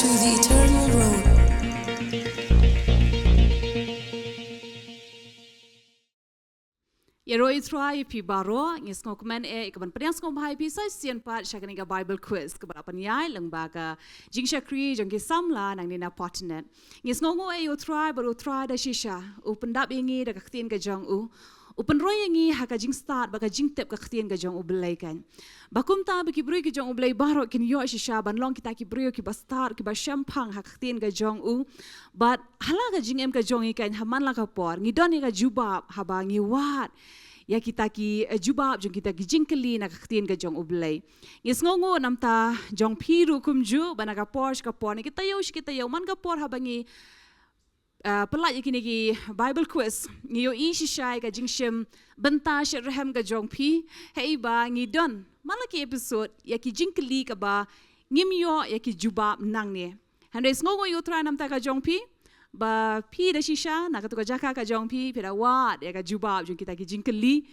to the eternal road. Yeroi try pi baro ngis ngokman ikaban panyas ngom hai pi sai sian pat shakaniga Bible quiz kabara panyai langbaga jingsha kri jongki samla nangnina Potternet ngis ngongo yo try baru try da shisha upendap ingi da kaktin ka jong u upen roy ingi haka jing start baga jing tep ka kaktin ka jong u belai kan bakum ta baki brui ki jong u belai baro kin yo shisha ban long kita ki brui ki ba start ki ba shampang haka kaktin ka jong u but halaga jing em ka jong ikan haman la ka por ngidon ka jubab haba ngi wat ya kita ki jubab jong kita ki jingkeli na kaktin ka jong ublay ngis ngongo namta jong piru kumju banaga por ka por ni kita yo man ka por habangi pelaj yakini ki Bible quiz ngiyo ishi shai ka jingshim benta shirhem ka jong pi hei ba ngidon malaki episode ya ki jingkeli ka ba ngimyo ya ki jubab nang ne handres ngongo yo try namta ka jong pi ba pi da shisha nakatuka jaka ka jong pi pida wat ya ka jubab jong kita ki jingkeli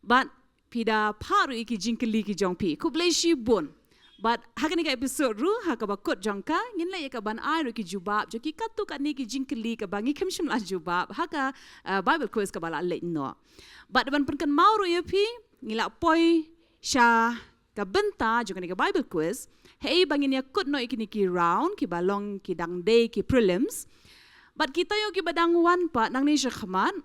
but pida paru iki jingkeli ki jong pi kublai shi bon but hakani ka episode ru hakaba kot jongka nginle ya ka ban ai ru ki jubab jo ki katu ka ni ki jingkeli ka bangi kemshim la jubab haka Bible quiz ka bala le no but ban penkan mauru ya pi ngila poi sha ka benta jo ka Bible quiz hei bangin ya kot no iki ni ki round ki balong ki dang day ki prelims but kita yo ki badang wan pa nang ni shakhaman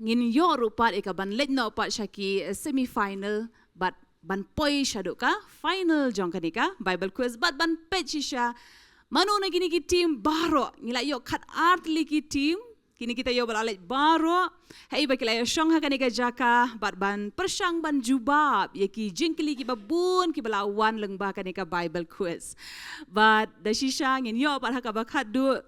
ngin yo rupat eka ban letno pa shaki semi final but ban poi shaduka final jong kanika Bible quiz but ban pechisha manu na gini ki team baro ngila yo khat art li ki team kini kita yo balalet baro hei bakila yo shong ha kanika jaka but ban persang ban jubab ye ki jingkli ki babun ki bala wan lengba kanika Bible quiz but da shisha ngin yo par ha ka bakhat du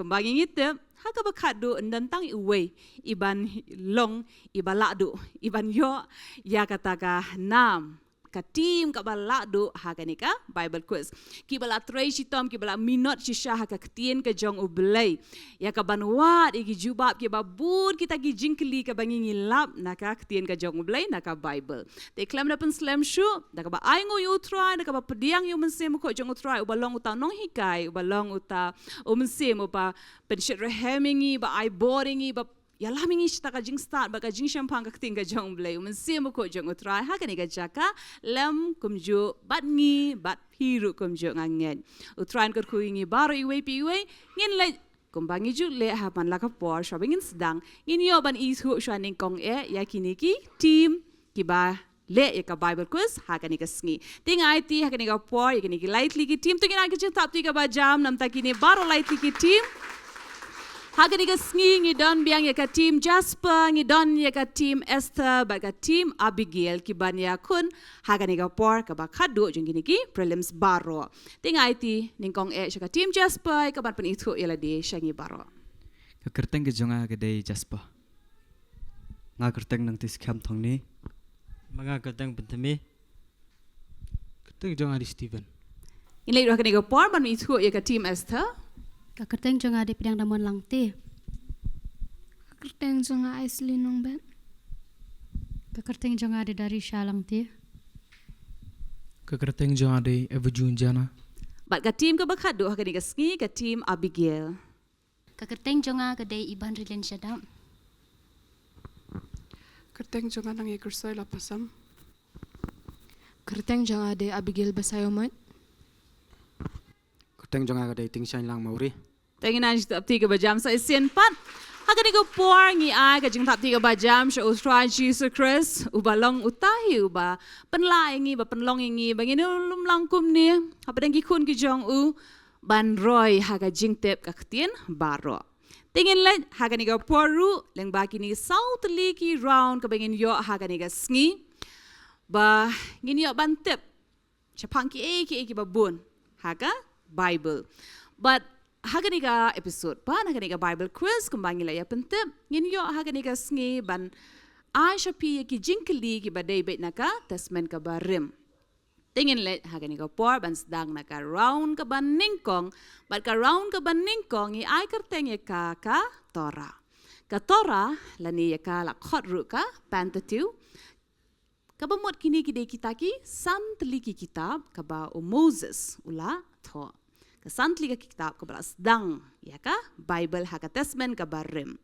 kembangin itu, haka bakado ndantang iwe iban long ibalado iban yo ya kataka nam katim ka balado haka nika Bible quiz ki bala tracy tom ki bala minot shisha haka ktien ka jong ublay ya ka banwat igi jubab ki babun kita gi jingkli ka bangingi lap naka ktien ka jong ublay naka Bible te klam na pen slam shu da ka ba aingo yu try da ka ba pediang yu mensem ko jong try ubalong uta nong hikai ubalong uta mensem upa pen shit rehemingi ba I boringi ba yalah mingi shita ka jing start baka jing shampang ka ting ka jong blay mensem ko jong utrai ha kani ka jaka lam kumju bat ngi bat piru kumju ngangen utrain ko kuingi baro iwe piwe ngin le kumbangi ju le ha pan la ka por shopping sedang ngin yo ban isu shaning kong ya kini ki team ki ba le ya ka Bible quiz ha kani ka sngi ting IT ha kani ka por ya kani ki lightly ki team to kina ka ching tap ti ka ba jam nam ta kini baro lightly ki team Hagani ka sngi ngi don biang ya ka team Jasper ngi don ya ka team Esther ba ka team Abigail ki ban ya kun hagani ka por ka ba khadu jung gini ki prelims baro ting IT ningkong ka team Jasper ka ban pen itu ila di shangi baro ka kerteng ke jonga ke dei Jasper nga kerteng nang tis kham thong ni mga kerteng pentemi kerteng jonga di Steven ilai ro hagani ka por ban itu ya ka team Esther Kakerteng jonga di pidang damon lang ti. Kakerteng jonga Aisley nong ben. Kakerteng jonga di dari Shillong ti. Kakerteng jonga di Evujun jana. Bat ka team ka bakhat do hagani ka sngi ka team Abigail. Kakerteng jonga ka dei iban rilin syadam. Kerteng jonga nang ikursoy lapasam. Kakerteng jonga di Abigail basayomat. Kerteng jonga ka dei tingshine lang mauri. Tengin anj tap tiga bajam sa isian pat. Hagani ko por ngi ay ka jing tap tiga bajam sa Australia Jesus Christ ubalong utahi uba penlai ngi ba penlong ngi ba ngini lum langkum ni hapadang ki kun ki jong u ban roy haga jing tep ka ktien baro. Tengin let hagani ko poru leng ba kini south liki round ka bangin yo hagani ka sngi ba ngini yo ban tep chapang ki ki babun haga Bible but hagani ka episode pa hagani ka Bible quiz kumbangi la ya pentep ngin yo hagani ka sngi ban Aisha pi ki jingkeli ki badai bet naka tasmen ka barim tingin let hagani ka por ban sedang naka round ka ban ningkong but ka round ka ban ningkong i ai kerteng ya ka Torah lani ya ka la khot ru ka Pentateuch kabamot kini kide kita ki san teliki kitab kaba o Moses ula tho Kesantli ka kitab ka balas dang, ya ka? Bible haka testament ka barim.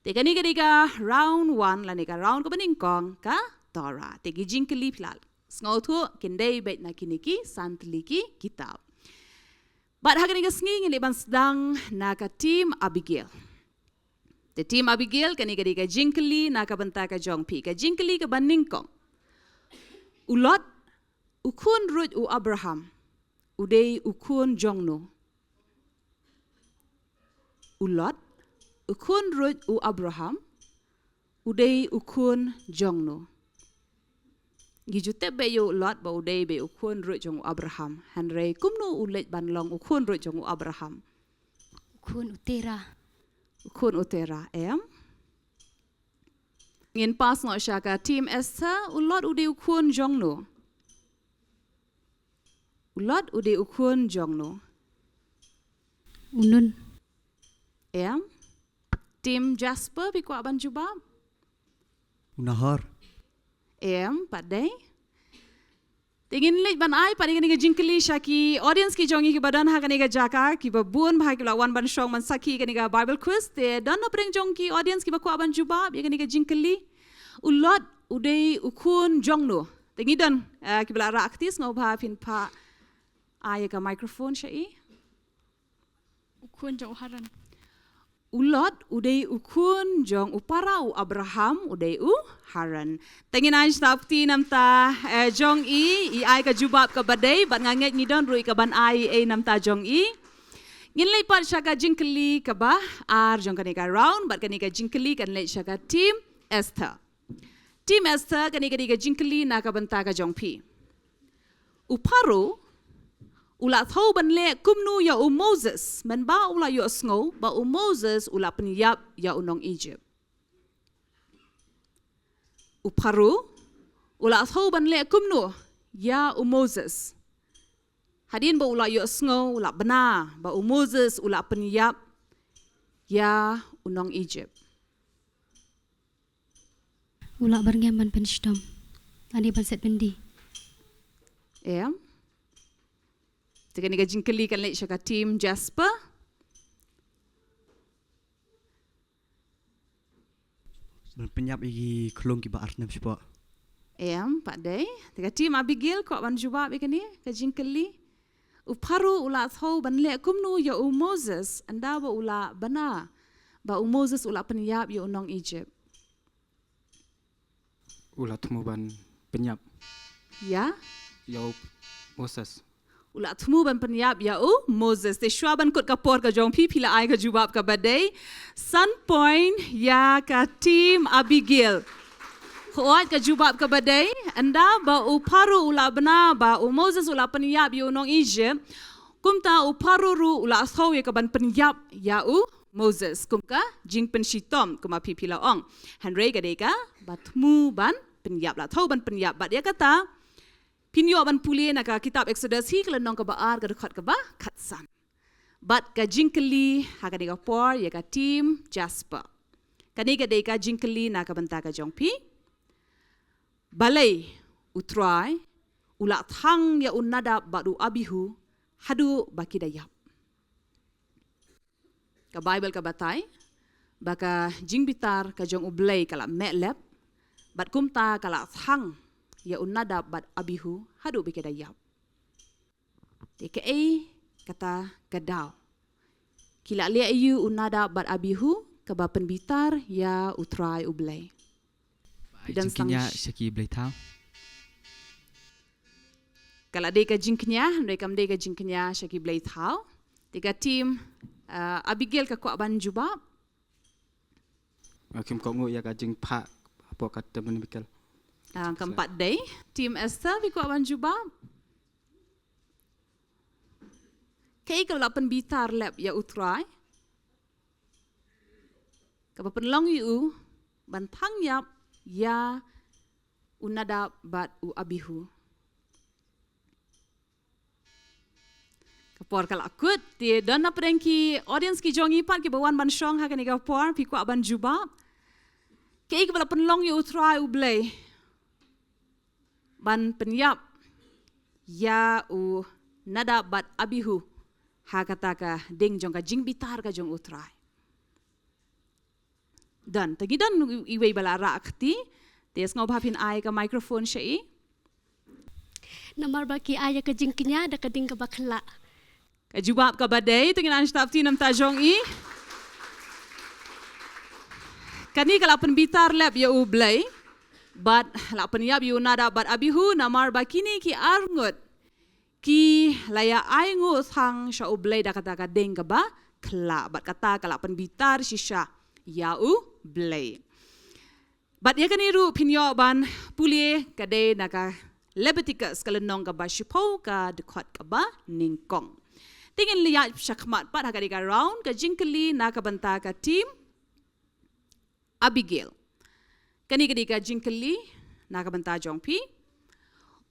Teka ni ka round 1 la ni ka round ka baningkong ka Torah. Tegi jingkeli pilal. Ngau tu kindai bait na kiniki santli ki kitab. But haka ni ka sngi ngili ban sedang na ka team Abigail. The team Abigail kani ka jingkeli na ka banta ka jongpi. Ka jingkeli ka baningkong. Ulot ukun rut u Abraham. Udai ukun jongno. Ulot ukun rut u Abraham. Udai ukun jongno. Gijute be yo ulot ba udai be ukun rut jong u Abraham. Hanrei kumno ulet banlong ukun rut jong u Abraham. Ukun utera. Ukun utera ngin pas ngo syaka team Esther ulot udai ukun jongno. Ulot udai ukun jongno. Unun. Tim Jasper pi kwa ban jubab. Unahar. Padai. Tingin lek ban ai padi kani jingkeli shaki audience ki jongi ki badan ha kani jaka ki babun bha ki lawan ban shong man saki kani Bible quiz te dan na preng jong ki audience ki ba kwa ban jubab ya kani jingkeli. Ulot udai ukun jongno. Tingi dan ki bala ra aktis ngau bha pin pa ai ka microphone syai. Ukun jauh haran. Ulot udai ukun jong upara u Abraham udai u Haran. Tengin ai stapti namta jong i ai ka jubab ka badai bat nganget ngidon rui ka ban ai namta jong i. Ngin lei pat syaka jingkeli ka ba ar jong kanika round bat kanika jingkeli kan lei syaka team Esther. Team Esther kanika jingkeli na ka banta ka jong pi. Uparo ula thau ban le kumnu ya Moses man ba ula yo sngo ba Moses ula penyap ya unong Egypt. Uparu ula thau ban le kumnu ya Moses. Hadin ba ula yo sngo ula bena ba Moses ula penyap ya unong Egypt. Ula berngam ban penstom. Ani ban set pendi. Jika ni jingkeli kan lek syaka team Jasper. Penyap igi kelong ki ba arnam sipa. Pak Day. Jika team Abigail kau ban jubab ikan ni ka jingkeli. Uparu ula thau ban lek kumnu ya Moses anda ba ula bana ba Moses ula penyap ya unong Egypt. Ulat mu ban penyap. Ya. Yau Moses. Ula tumu ban penyap ya Moses. Te syua ban kot kapor ka jong pi pila ai ka jubab ka badai. Sun point ya ka team Abigail. Kuat ka jubab ka badai. Anda ba uparu ula bena ba Moses ula penyap ya unong Egypt. Kumta uparu ru ula thau ya ka ban penyap ya Moses. Kumka jing penshitom kuma pi pila ong. Henry ka deka ba tumu ban penyap la thau ban penyap. Ba dia kata pinyo ban puli na ka kitab Exodus hi kala nong ka baar ka dekat ka ba katsan. But ka jingkeli ha ka deka por ya ka team Jasper. Kani ka deka jingkeli na ka banta ka jongpi. Balai utrai ula thang ya unada badu abihu hadu baki dayap. Ka Bible ka batai baka jingbitar ka jong ublay kala me'lep bat kumta kala thang ya unada bat abihu hadu bikeda yap. Teke kata gadau. Kila lia iyu unada bat abihu kaba penbitar ya utrai ublay. Dan jingkinya syaki blay tau. Kala deka jingknya, rekam deka jingknya syaki blay tau. Tiga tim Abigail ka kwa ban jubab. Kim kau ngu ya kajing pak apa kata menibikal. Keempat day, team Esther biko ban jubab. Kay kalau penbitar lab ya utrai. Kapa penlong yu bantang yap ya unada bat u abihu. Kapor kalau akut dia dan apa ki audience ki jongi pat ki bawan ban shong ha kan kapor biko ban jubab. Kay kalau penlong yu utrai ublay. Ban penyap ya nada bat abihu ha kata ka ding jong ka jing bitar ka jong utrai. Dan tagi dan iway bala rakti tes ngau bhapin ai ka microphone syai. Namar baki ayah ke jingkinya ada keding ke bakla. Ka jubab ka badai tengin an stafti nam ta jong i. Kani kala pen bitar lab ya u blai. But la pen yap yu nada but abihu namar bakini ki arngut. Ki laya ai ngu thang sya u blai da kata ka ding ka ba kla but kata kala pen bitar shisha ya u blai. But ya kani ru pinyo ban pulie kade naka Leviticus kalau nong ka ba shipau ka dekot ka ba ningkong. Tingin liya syakmat pat hagari ka round ka jingkeli na ka banta ka team Abigail. Kani kadi ka jingkeli na ka banta jong pi.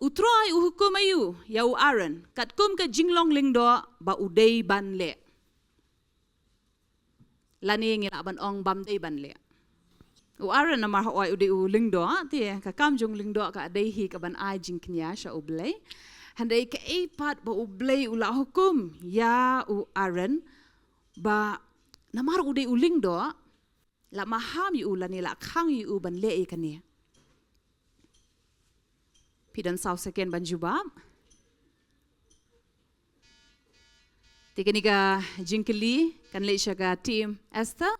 Utroy uhukum ayu yau Aaron kat kum ka jinglong lingdo ba udai ban le. Lani ngila ban ong bam dei ban le. Aaron namar hoi udai u lingdo ti ka kam jong lingdo ka dei hi ka ban ai jingknya sha ublei. Handai ka eipat ba ublei ula hukum ya u Aaron ba namar udai u lingdo la maham yu la ni la khang yu ban le e kani. Pidan saw second ban jubab. Tikani ka jingkeli kan le sya ka team Esther.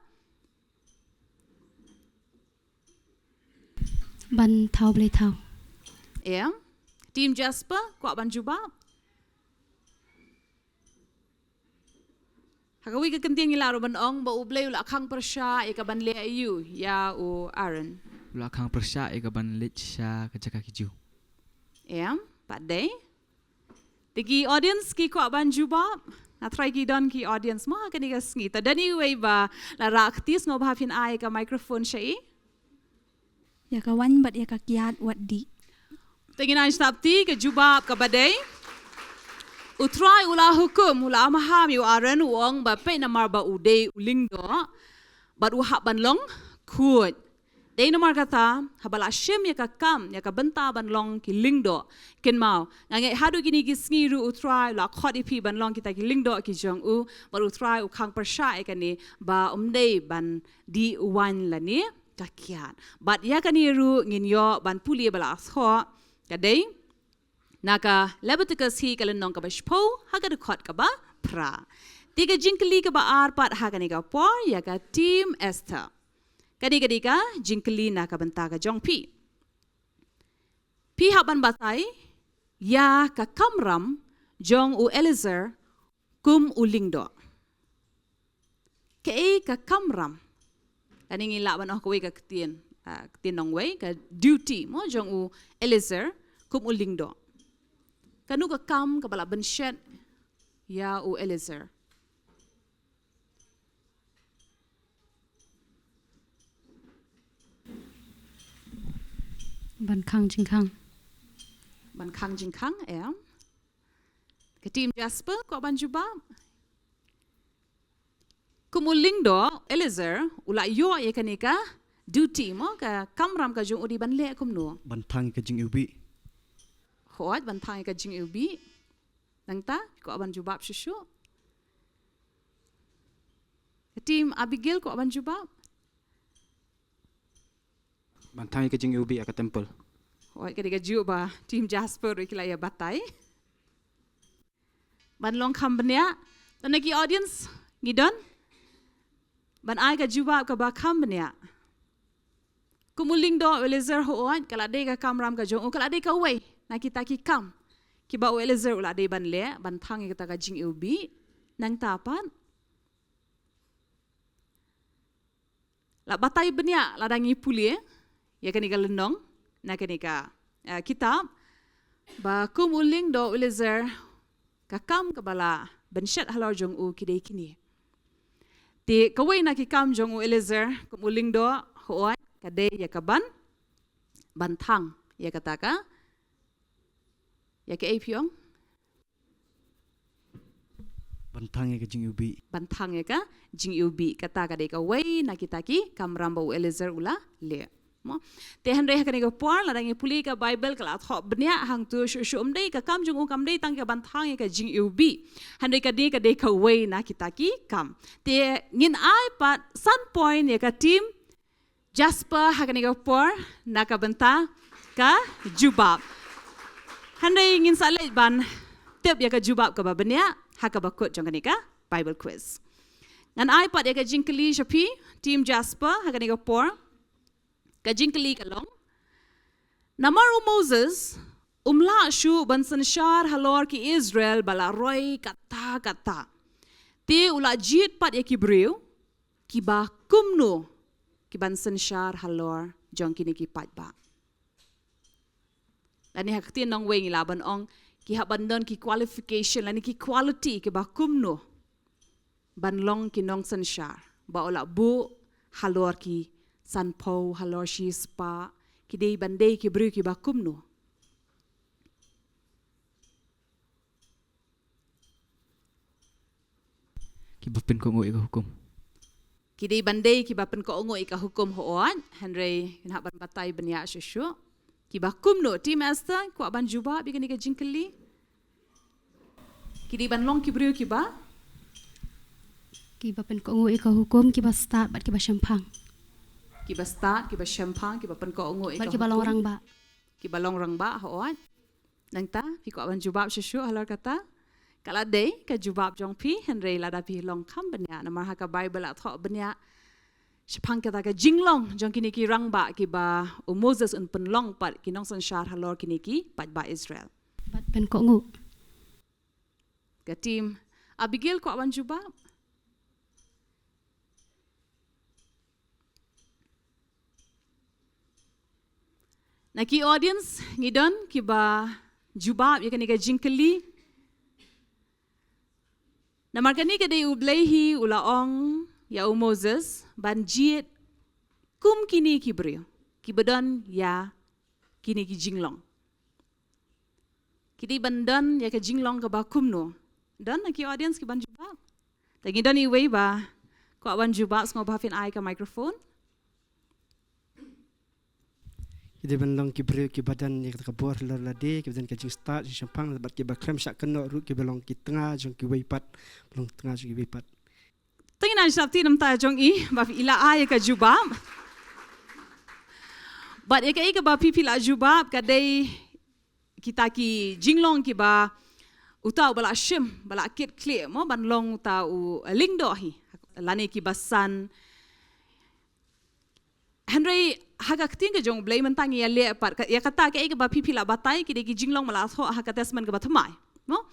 Ban thau boleh thau. Ya. Team Jasper kuat ban jubab. Hakawi ka kenting ila ro ban ong ba ublei ula khang persya e ka ban le ayu ya u Aaron. Ula khang persya eka ban lit sya kajaka kiju. Ya, padai. Tiki audience ki kuat ban jubab. Na try ki don ki audience ma ka ni ka sngi. Ta dani wei ba la raktis ngo bhapin ai ka microphone syai. Ya kawan bat ya kakiat wat di. Tingin ay stapti ke jubab ke badai. Utrai ula hukum ula maham yu Aaron uang ba pe namar ba uday uling do. Bat uhap ban long kuat. Day namar kata habala syem ya ka kam ya ka benta ban long ki ling do. Ken mau ngangai hadu gini ki sngiru utrai ula khot ipi ban long kita ki ling do ki jong u. Bat utrai ukang persya ekani ba umday ban di uwan lani. Kakian. But ya kaniru nginyo ban puli bala asho kadai naka Leviticus hi kalen nong ka bashpo haga dekot ka ba pra. Tiga jingkeli ka ba arpat haga ni ka por ya ka team Esther. Kadi ka jingkeli naka banta ka jong pi. Pi haban batai ya ka kamram jong u Eliezer kum ulingdo. Kei ka kamram Ani ngila ban oh kawai ka ketien nong wei ka duty mo jong u Eliezer kum uling do. Kanu ka kam ka bala ban shed ya u Eliezer. Ban khang jing khang. Ban khang jing khang Ka team Jasper ko ban jubab. Kumuling do Eliezer ula yo ye kanika duty mo ka kamram ka jong udi ban le kum no. Bantang ka jing ubi. Hoat ban thang ka jing ubi. Nang ta ko ban jubab shushu. Team Abigail ko ban jubab. Bantang ka jing ubi aka temple. Hoat ka diga juba team Jasper ikila ya batai. Ban long kambnya tanaki audience ngidon. Ban ai ka jubab ka ba kambnya. Kumuling do Eliezer hoat kala de ka kamram ka jong kala de ka wei na kita ki kam. Ki ba Eliezer ula de ban le ban thang kita ka jing ubi nang tapan. La batai benya la dangi pulie ya kani ka lenong na kani ka kitab ba kumuling do Eliezer ka kam ka bala ban shat halor jong u kidei kini. Ti kawai na ki kam jong u Eliezer kumuling do hoat kade ya kaban bantang ya kataka ya ke apiong Bantang ka jing ubi. bantang ya ka jing ubi kata kade kawai na kita ki kamram ba u Eliezer ula le mo te han re hakani ga por la dang puli ka bible ka la tho bnya hang tu shu dei ka kam jung kam dei tang ka ban thang ka jing ubi han re ka de ka wei na kita ki kam te ngin ai pat sun point ya ka team Jasper hakani ga por na ka banta ka jubab han re ngin sa le ban tep ya ka jubab ka ba bnya haka ba kot jong kani ka bible quiz ngan ai pat ya ka jingkli shapi team Jasper hakani ga por ka jingkli ka long namaru Moses umla shu ban sanshar halor ki Israel bala roi kata te ula jit pat ya ki breu ki ba kumno ki ban sanshar halor jong kini ki pat ba lani hakti nong wengi laban ong ki habandon ki qualification lani ki quality ki ba kumno ban long ki nong sanshar ba ola bu halor ki san po halor shi spa ki dei bandei ki bru ki ba kumno Ki bapin ko ngoi ka hukum. ki dei bandei ki ba pen ko ngoi ka hukum hoan henry kin haban batai benya shushu ki ba kumno team Esther ko ban juba bi ka jingkeli ki dei ban long ki bru ki ba Ki ba pen ko ngoi ka hukum ki ba start bat ki ba syampang. ki ba start ki ba champagne ki ba pen ko ngoi Bat ka ki ba long rang ba. ki balong rang ba hoan nang ta pi ko ban jubab shushu halor kata kala dei ka jubab jong pi henry lada pi long kam benya na mar ka bible at tho benya shapang kata ka jinglong jong kini ki rang ba ki ba Moses un pen long pat ki nong san shar halor kini ki pat ba Israel Bat pen ko ngu. ka team Abigail ko ban jubab Naki audience ngidon ki ba jubab ya ka jingkeli Namar kani ka dei ublehi ulaong ya Moses ban jiet kum kini ki brio ki badan ya kini ki jinglong kidi bandan ya ka jinglong ka ba kumno dan naki audience ki ban jubab lagi dan iwe ba ko ban jubab ngo bafin ai ka microphone Kita bandong ki beri ki badan yang kita buat lor lade ki badan ka jing start si champang lebat ki ba krem syak kena ru ki belong ki tengah jong ki weipat belong tengah jong ki weipat. Tingin na syapti nam ta jong i ba ila ai ka jubab but ya ka ba pipi la jubab ka dei kita ki jinglong ki ba utau bala shim bala kit clear mo ban long ta u lingdo hi lani ki basan Henry hagak ting ke jong blay mentang ya le par ya kata ke ba pipi la batai ki ki jinglong mala tho ha katasman ka bathmai no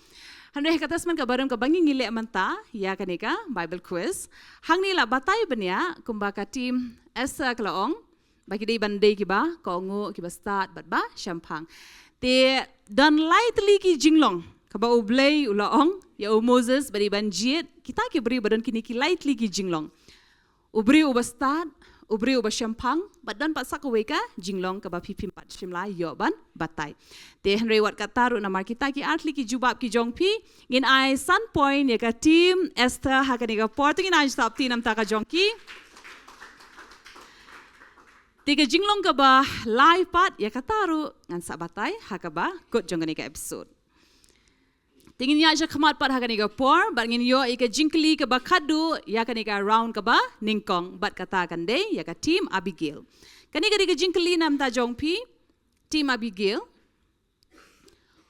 Henry katasman ka baram ka bangi ngile menta ya kanika bible quiz hangni la batai benya kumba ka team esa klaong ba ki dei bandei ki ba ko ngo ki ba start bat ba champang te dan lightly ki jinglong ka ba oblay ulaong ya Moses bari banjit kita ki beri badan kini ki lightly ki jinglong ubri uba start ubri uba champang badan pat sakwe ka jinglong ka ba pipim pat shimla yo ban batai te henry wat kataru na mar kita ki artli ki jubab ki jongpi ngin ai sun point ya ka team Esther hakani ka porting in ai stop tinam ta ka jongki tiga jinglong ka ba live pat ya kataru ngan sabatai hakaba kot jongani ka episode tingin ya ja khamat pat hakani ka por bat ngin yo ika jingkli ka ba khadu ya kani ka round ka ba ningkong bat kata kan de ya ka team Abigail kani ka jingkli nam ta jongpi team Abigail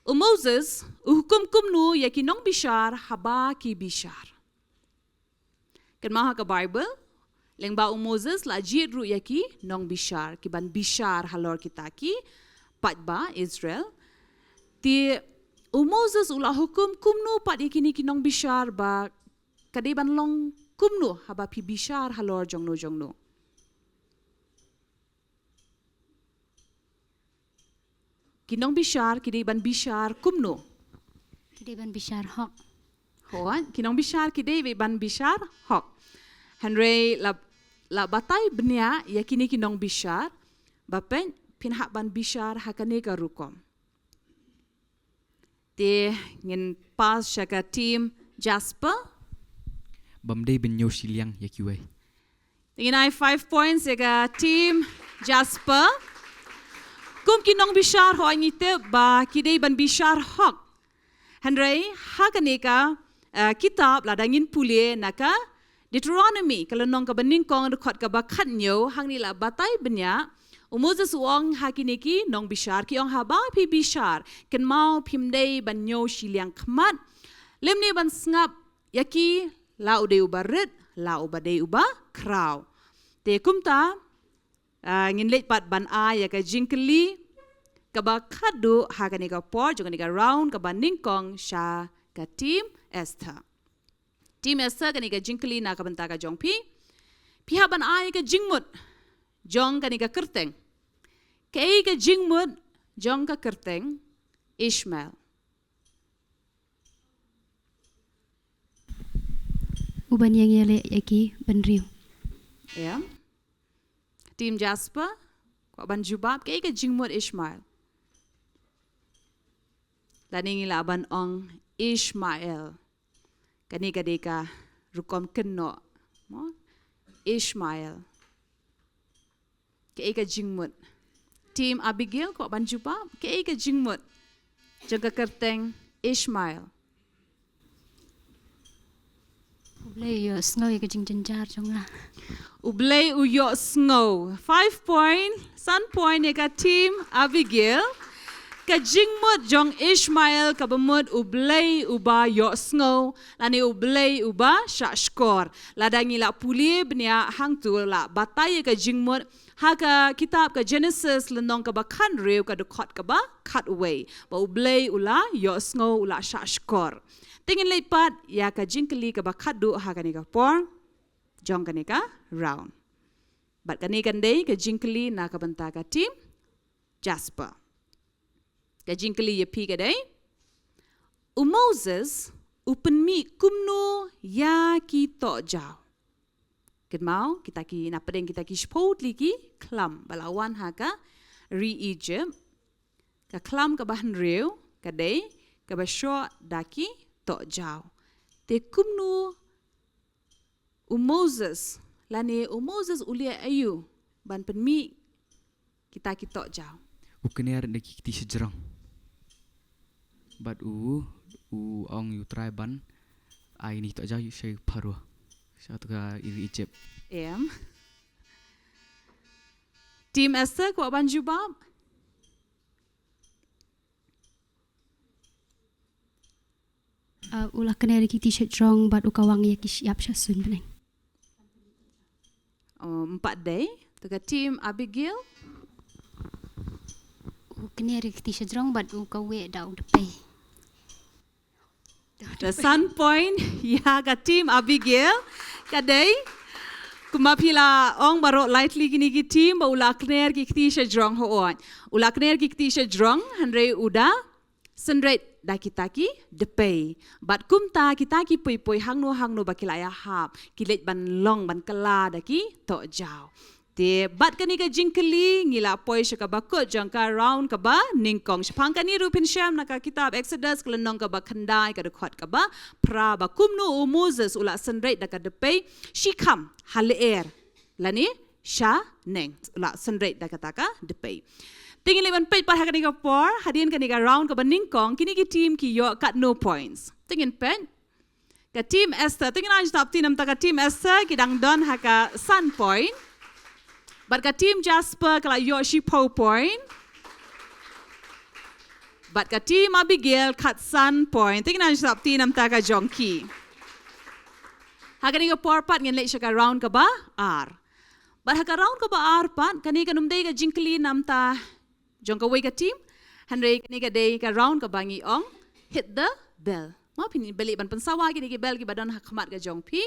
Moses hukum kumnu ya ki nong bishar haba ki bishar kan maha ka Bible leng ba Moses la jit ru ya ki nong bishar ki ban bishar halor kita ki pat ba Israel ti Moses ulah hukum kumnu pat ikini kinong bishar ba kadai ban long kumnu haba pi bishar halor jongno kinong bishar kidai ban bishar kumnu Kidi ban bishar hok. hoan kinong bishar kidai ban bishar hok Henry la batai benya yakini kinong bishar bapen pinhak ban bishar hakane ka rukom te ngin pas syaka team Jasper Bamdei ben nyo Shillong ya kiwai. Tingin ay 5 points ega team Jasper. Kum kinong bishar ho angite ba kidei ban bishar hok. Handrai hakaneka kitab ladangin pulie naka Deuteronomy kalau nong ka baning kong rekod ka bakat nyo hang nila batai benya Moses uang hakineki nong bishar ki ong haba pi bishar ken mau pimdei ban nyo shiliang khmat lemni ban sngap yaki lau de ubarit lau bade uba kraw te kumta ngin leit pat ban a ya ka jingkeli ka ba khadu hakaneka por jonganeka round ka baning kong sha ka team Esther team Esther kaneka jingkeli na ka banta ka jongpi pi haban a ka jingmut jong kaneka kerteng kay ka jingmut jong ka kerteng Ishmael. Uban yang yale yaki benriu. Yeah. Team Jasper, ko ban jubab kay ka jingmut Ishmael. Laning ilaban ong Ishmael. Kani kadeka rukom kenno. Mo? Ishmael. Kay ka jingmut. Team Abigail ko ban jubab kay ka jingmut. Jaga kerteng Ishmael. Ublay yo snow yaka jing jenjar jonga. Ublay uyo snow. 5 point. Sun point eka team Abigail. Ka jingmut jong Ishmael ka bemut ublay uba yo snow. Lani ublay uba shashkor. Ladangi la pulie bnia hangtu la batay ka jingmut. Haka kitab ka Genesis lenong ka ba kan rew ka dekot ka ba cut away. Ba ublay ula yo snow ula shashkor. Tingin lepat ya ka jingkeli ka ba kadu haka ni ka por. Jong ka ni ka round. Bat ka ni kanday ka jingkeli na ka banta ka team Jasper. Ka jingkeli ya pi ka day. Moses upenmi kumno ya ki to jaw. Mau kita ki napadeng kita ki sport liki klam balawan haka re Egypt ka klam ka bahan rew ka day ka basho daki to jaw te kumnu Moses lane Moses ulia ayu ban penmi kita ki to jaw Ukener de kiti sejerang. But ong you try ban ai ni to jaw you say paru. Satu ka iri Egypt. Team Esther ko ban jubab. Ulah kena riki t-shirt strong but ukawang yaki siap syasun beneng. 4 day to team Abigail. Kena riki t-shirt strong but ukawe daw depay. The sun point ya ka team Abigail kadai kumapila ong baro lightly kini ki team ba ula kner ki kti drong ho on ula kner ki kti drong handre uda sendret da kitaki depay but kumta kitaki poi poi hangno bakila ya hap kilet ban long ban kala daki to jaw te bat kani ka jingkeli ngila poi shaka bakut jangka round ka ba ningkong shpang kani rupin sham naka kitab Exodus kelenong ka ba khandai ka dekhot ka ba pra ba kumno Moses ula sendret da ka depay shikam haleer lani sha neng ula sendret da ka taka depay tingin liban pet par hakani ka por hadin kani ka round ka ba ningkong kini ki team ki yo kat no points tingin pet ka team Esther tingin aj tap tinam ta ka team Esther kidang don haka sun point. But ka team Jasper kala Yoshi po point. But ka team Abigail kat sun point. Tingnan siya sa tinam ta ka jongki. Hagani ka porpat ngin late siya ka round ka ba? R. But haka round ka ba R pat? Kani ka numday ka jingkli nam ta jong ka way ka team. Handre kani ka day ka round ka ba ong hit the bell. Ma pin beli ban pensawa kini ki bell ki badon hakmat ka jongpi.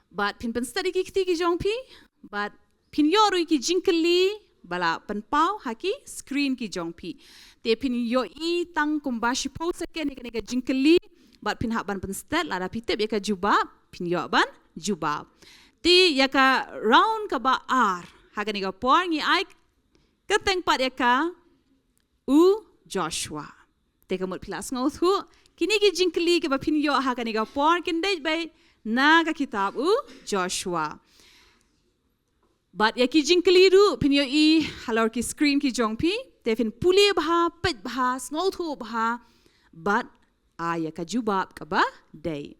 But pin pen study ki kti ki jongpi. But pinyo ki jingkeli bala penpau haki screen ki jongpi te pinyo I tang kumbashi post ken ni ka jingkeli bat pin hak ban penstat la da pitep ya ka jubab pinyo ban jubab ti ya ka round ka ba r ha ka ni ka por ngi ai ka teng pat ya ka Joshua te ka mot pilas ngau thu kini ki jingkeli ka ba pinyo ha ka ni ka por kin dei bai na ka kitab Joshua But ya ki jing keliru pin yo I halor ki screen ki jong pi te fin puli bha pet bha snol thu bha but ya ka jubab ka ba day.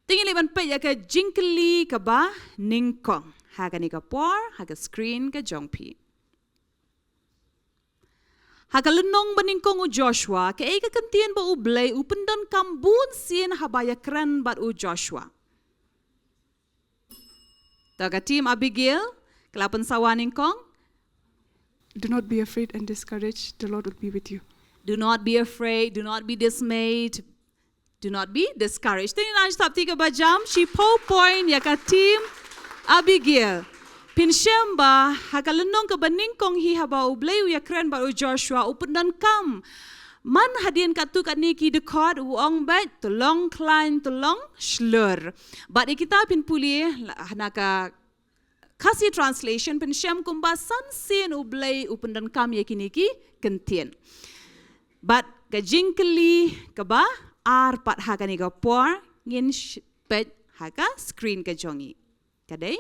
Tingin liban pet ya ka jing keli ka ba ningkong ha ka ni ka por ha ka screen ka jong pi. Ha ka lenong ba ningkong u Joshua ka ka kantien ba u blay u pendon kambun sien habaya kran bat u Joshua. Ta ka team Abigail kelapan sawan ningkong. Do not be afraid and discouraged. The Lord will be with you. Do not be afraid. Do not be dismayed. Do not be discouraged. Tingin na stop tiga ba jam. She point ya ka team Abigail. Pinshem ba hakalenong ka ba ningkong hi haba ublay ya kren ba u Joshua upendan kam. Man hadian katu kat ni ki dekod uong bet tolong klein tolong slur. But kita pin puli naka kasih translation pen syam kumbasan sin ublay upendan kam yakiniki kentien. But kajing keli kaba pat hakani ka por ngin pet haka screen ka jongi. Kadai?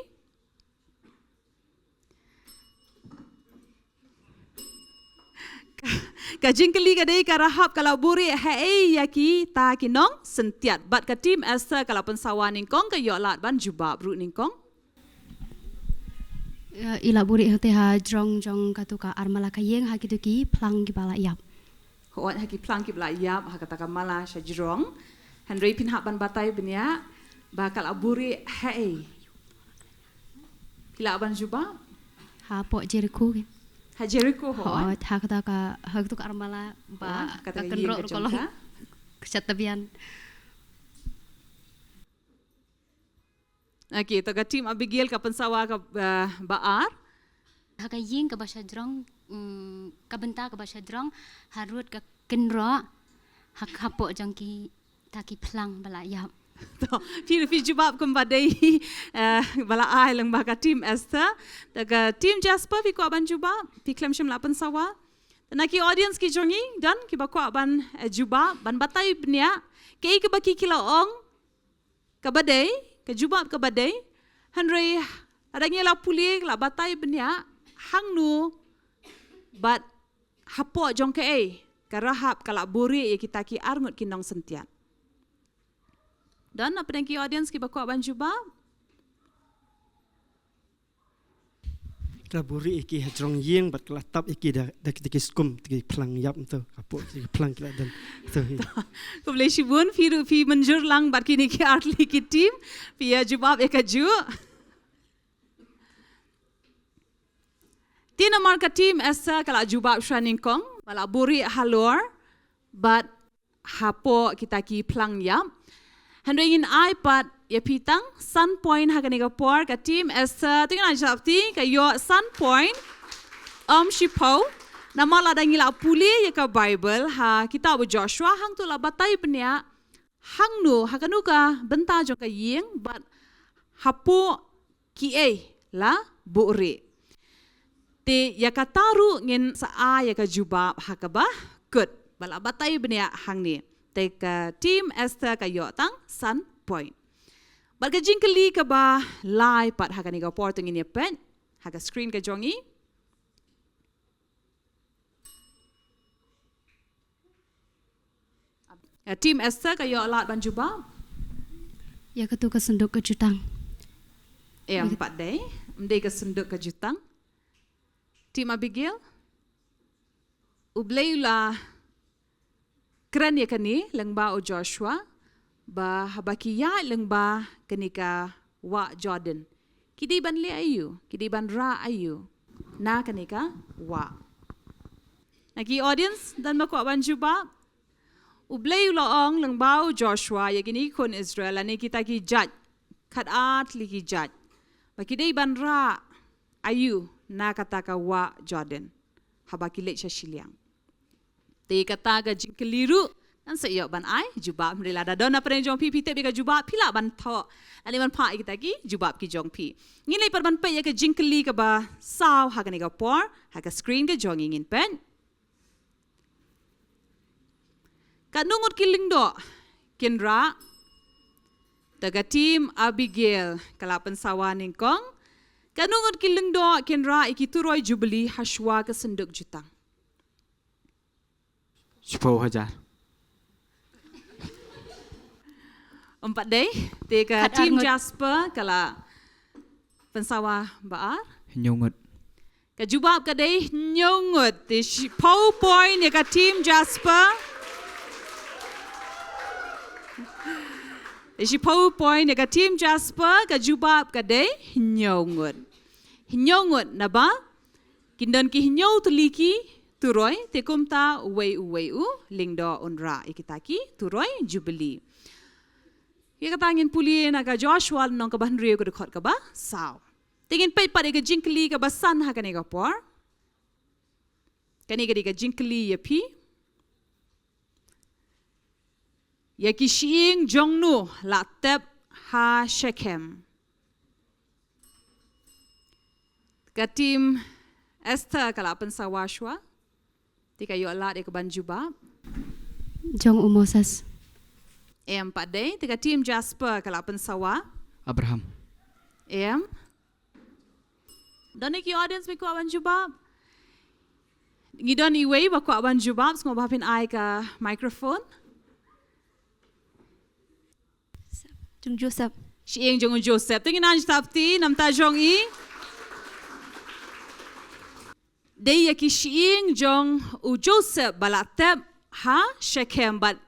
Kajing keli kadai karahap kalau buri hai yaki ta kinong sentiat. But ka team Esther kalau pensawan ningkong ka yolat ban jubab ru ningkong. Ila buri hati ha jong katu ka armala kayeng ha kitu ki plang ki bala yap. Hoat haki plang ki bala yap ha kata mala sya jrong. Henry pin hak ban batai benya bakal aburi hai. Kila ban jubab Ha po Jericho ki. ha Jericho Hoat ha kata ka armala ba ka kenro kolong kesatabian. Okay, taga team Abigail ka pensawa ka baar. Hakayeng ka basya drong kabenta ka basya drong harut ka kenro hak hapo jang ki taki plang bala yap. Fi jubab kembadai bala ai lang baka team Esther. Taga team Jasper fi ko ban jubab fi klem shim la pensawa. Naki audience ki jongi dan ki ba ko ban jubab ban batai bnia ke ke baki kilaong kabadai ke jubab ke badai Henry adanya la puli la batai benya hang nu bat hapo jong ke karahap kala buri kita ki arngut kinong sentiat dan apa yang ki audience ki bakwa ban jubab Kala buri iki hajrong yeng bat kala tap iki da kita skum tiki plang yap tu kapok tiki plang kila dan tu. ko boleh shibun fi menjur lang bat kini ki artli ki team fi jubab ekaju Tina marka team esa kala jubab shaning kong bala buri halor bat hapo kita ki plang yap handringin iPad ya pitang sun point ha kaniga por ka team esa tingna japti ka yo sun point shipo namala dangila puli ya ka Bible ha kitab Joshua hang tu la batai penia hang nu ha kanuka benta jo ka yeng bat hapo ki la buri te ya kataru ngin sa ya ka jubab ha ka ba good bala batai penia hang ni te ka team Esther ka yo tang sun point Balka jingkeli ka ba lai pat ha kaniga portong ini pen ha ka screen ka jongi team Esther ka yo lat ban jubab Ya katu ka senduk ke jutang. empat day mde ka senduk ka jutang team Abigail ubleila kran ya kani lengba o Joshua ba habaki ya lengba kenika wa Jordan kidi ban le ayu kidi ban ra ayu na kenika wa nagi audience dan mako ban juba ublay laong lengba Joshua ya kini kon Israel ani kita ki judge khat at li ki judge ba kidi ban ra ayu na kataka wa Jordan habaki le sha Shillong te kata ga jingkeliru dan saya ban ai jubab mrela da dona pren jong pi te ka jubab pila ban tho ali ban pha kita ki jubab ki jong pi ngin par ban pe ya ka jingkeli ka ba saw ha ka ni ka por ha ka screen ka jong ngin pen ka nungut ki lingdo kinra taga team Abigail kala pensawan kong Kanungot kiling do kenra iki turoi jubili hashwa ke senduk jutang. 10,000 Empat day, teka Kat tim Arngot. Jasper kala pensawa baar. Nyongot. Kajubab ka day nyongot. Te pow point ya ka tim Jasper. Isi pow point ya ka tim Jasper kajubab ka day nyongot. Nyongot na ba? Kindan ki nyaw tuliki turoi te kumta uwei u lingdo unra ikitaki turoi jubilee. Ia katangin puli naga Joshua nong ka ban rio ko dekat ka ba sao. Tingin pay pare ka jinkli ka basan ha kani ka por. Kani ka jinkli ya pi. Ya kishing jongnu la tep ha Shechem. Katim Esther kalapan sa Washwa. Tika yo alat ka ban juba. Jong Moses. Empat day, tika tim Jasper kalapan sawa. Abraham. Doni ki audience mi ko aban jubab. Ngidon iway ba ko aban jubab ngo bapin ai ka microphone. Jung Joseph. Sieng jong Joseph. Tingin anj tapti nam ta jong i. Day ki sieng jong u Joseph balatep ha Shechem but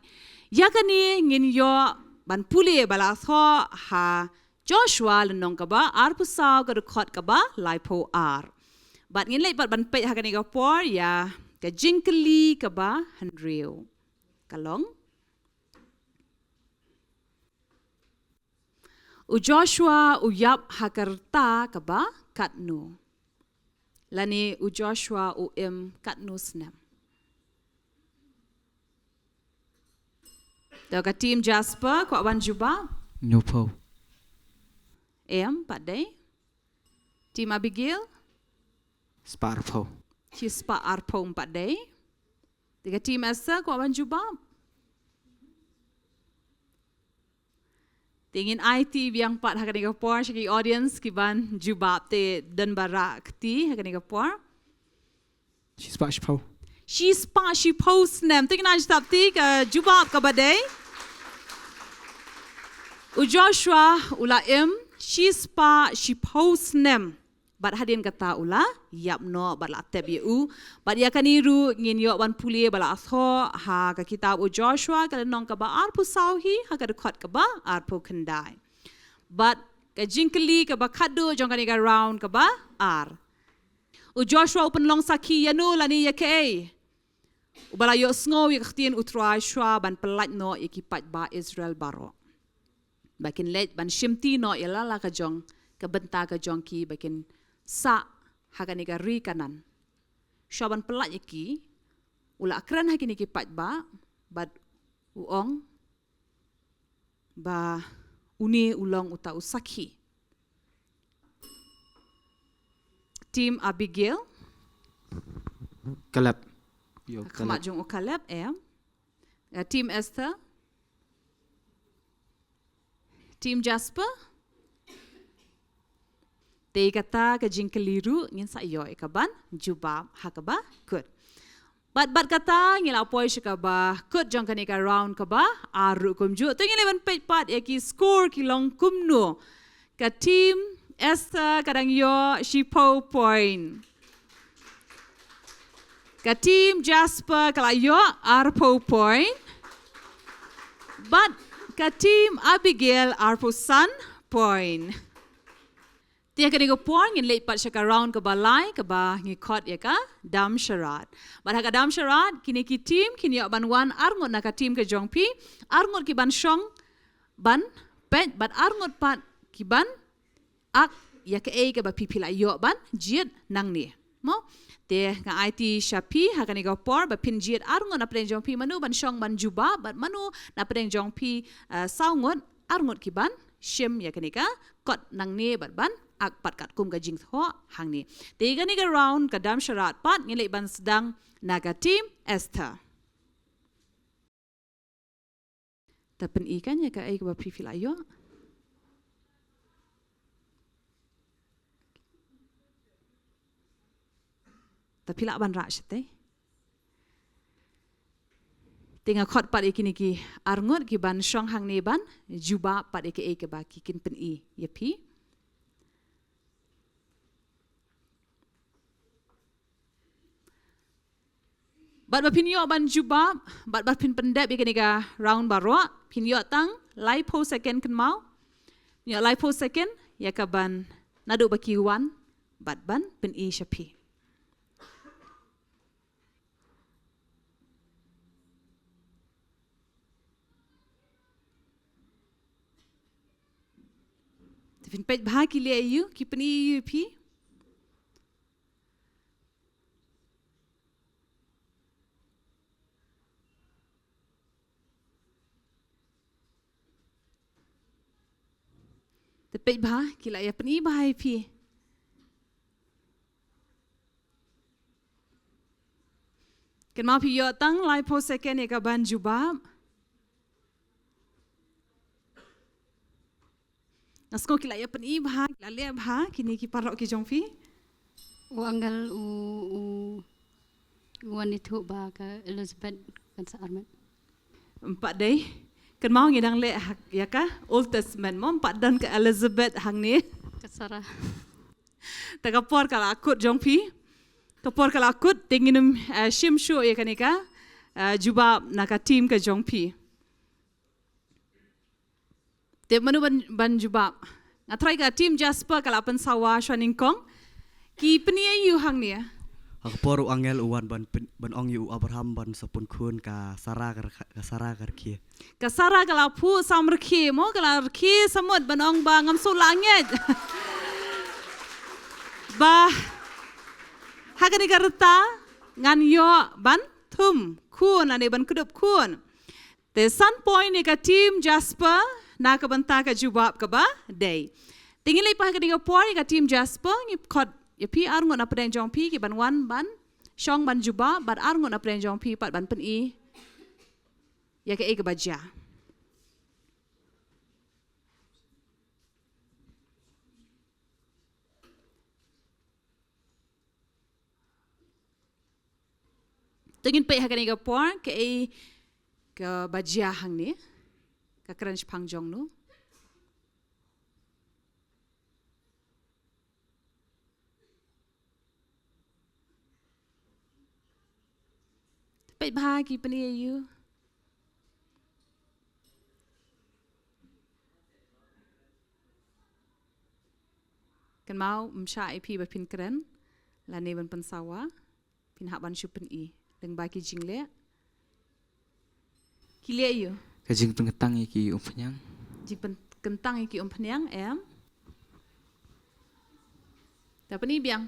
yakani ngin yo ban puli bala tho ha Joshua lenong ka ba ar pusaw ka record ka ba laipo ar. But ngin lay ban pe ha kani ka por ya ka jinkli ka ba handriu. Kalong. U Joshua u yap hakarta ka ba katnu. Lani u Joshua u katnu snam. Daw ka team Jasper ko aban juba. Nyopo. Pat day. Team Abigail. Sparpo. Chispa arpo pat day. Tiga team Esther ko aban juba. Tingin IT biang pat hakani ka por shiki audience kiban jubab te dan barak ti hakani ka por. She's back, she po. She post nem. Tingin anj tapti ka jubab ka badai. U Joshua ula she post nem. Bat hadin kata ula yap no bat la teb u. Bat ya kaniru ngin yo ban puli bala atho ha ka kitab u Joshua ka nong ka ba arpu sauhi ha ka dekat ka ba arpu kendai. Bat ka jinkli ka ba kadu jong kani ka round ka ba ar. U Joshua open long saki yanu lani ya ke. Ubala yo sngo ya khtien utrai shwa ban pelat no ikipat ba Israel baro. Bakin let ban shimti no ilala ka jong ka benta ka jong ki bakin sa hakani ka ri kanan. Shwa ban pelat yaki ula akran hakini kipat ba bad uong ba uni ulong uta usaki. Team Abigail. Kalab. Yo, Kamat kalab. jong Caleb Team Esther. Team Jasper. Te kata ka jingkeliru ngin sa iyo ikaban jubab hakaba good. Bat kata ngila poi shikaba good jong kanika round kaba aru kumju. Tu ngila ban page part eki score ki long kumno. Ka team Esther kadang yo shipo point. Ka team Jasper kala yo arpo point. But ka team Abigail arpo sun point. Tiya kani ko point ngin late pat siya ka round ka balay ka ba ngikot ya ka dam sharat. But ha ka dam sharat kini ki team kini yo ban wan arngot na ka team ka jongpi arngot ki ban shong ban pet but arngot pat ki ban ak ya ka ka ba pipila yo ban jiet nang ni. Mo te nga IT shapi ha kani ko por ba pin jiet arngot na preng jongpi manu ban shong ban juba but manu na preng jongpi saungot arngot ki ban shim ya kani ka kot nang ni bat ban ak pat kat kum ka jing tho hang ni te kani ka round ka dam sharat pat ngile ban sedang naga team Esther tapen ikan ya ka ai ka ba pipila yo tapi lak ban rak syate. Tengah kot pat iki niki arngot ki ban syong hang ne ban juba pat iki ke ba ki kin pen I ya pi. Bat ba pin yo ban juba bat pin pendep iki nika round baro pin yo tang lai po second kan mau. Yo lai po second ya ka ban nadu ba ki wan bat ban pen I syapi. Fin pet bah ki le you ki pen I you pi. Tepet bah ki la ya pen I bah pi. Kan mau pi yo tang lai po second ya ka ban jubab. Nasko kila ya pen I bah kila le bah kini ki parok ki jong pi. Anggal wanita ba ka Elizabeth kan sa armat. Empat day. Kan mau ngidang le ya ka Old Testament mo empat dan ke Elizabeth hang ni. Kasara. Takapor kala akut jong pi. Kapor kala akut tingin shim shu ya kanika jubab naka team ke jong pi. Tep manu ban jubab. Ngatrai ka team Jasper kala pen sawa shwaning kong. Ki penia yu hang ni. Aku poru angel uwan ban ong yu Abraham ban sapun kun ka Sarah kar kia. Ka Sarah kala pu sam rki mo kala rki samut ban ong ba ngam su langit. Ba hakani karta ngan yo ban thum kun ane ban kudup kun. Te sun point ni ka team Jasper na ka banta ka jubab ka ba day. Tingin lai pa ka dinga pori ka team Jasper ni kot ya pi arngot na pedang jong pi ki ban wan ban syong ban jubab ban arngot na pedang jong pi pat ban pen I ya ka e ka baja. Tingin pe hakani ka por ka e ka baja hang ni. Ka crunch pangjong nu. Pet bah ki pen I you. Kan mau msha IP ba pin kren la ne ban pen sawa pin hak ban shu pen I deng ba ki jing le. Ki le you. Kajing pengetang iki umpanyang. Jing pen kentang iki umpanyang em. Ta pen I biang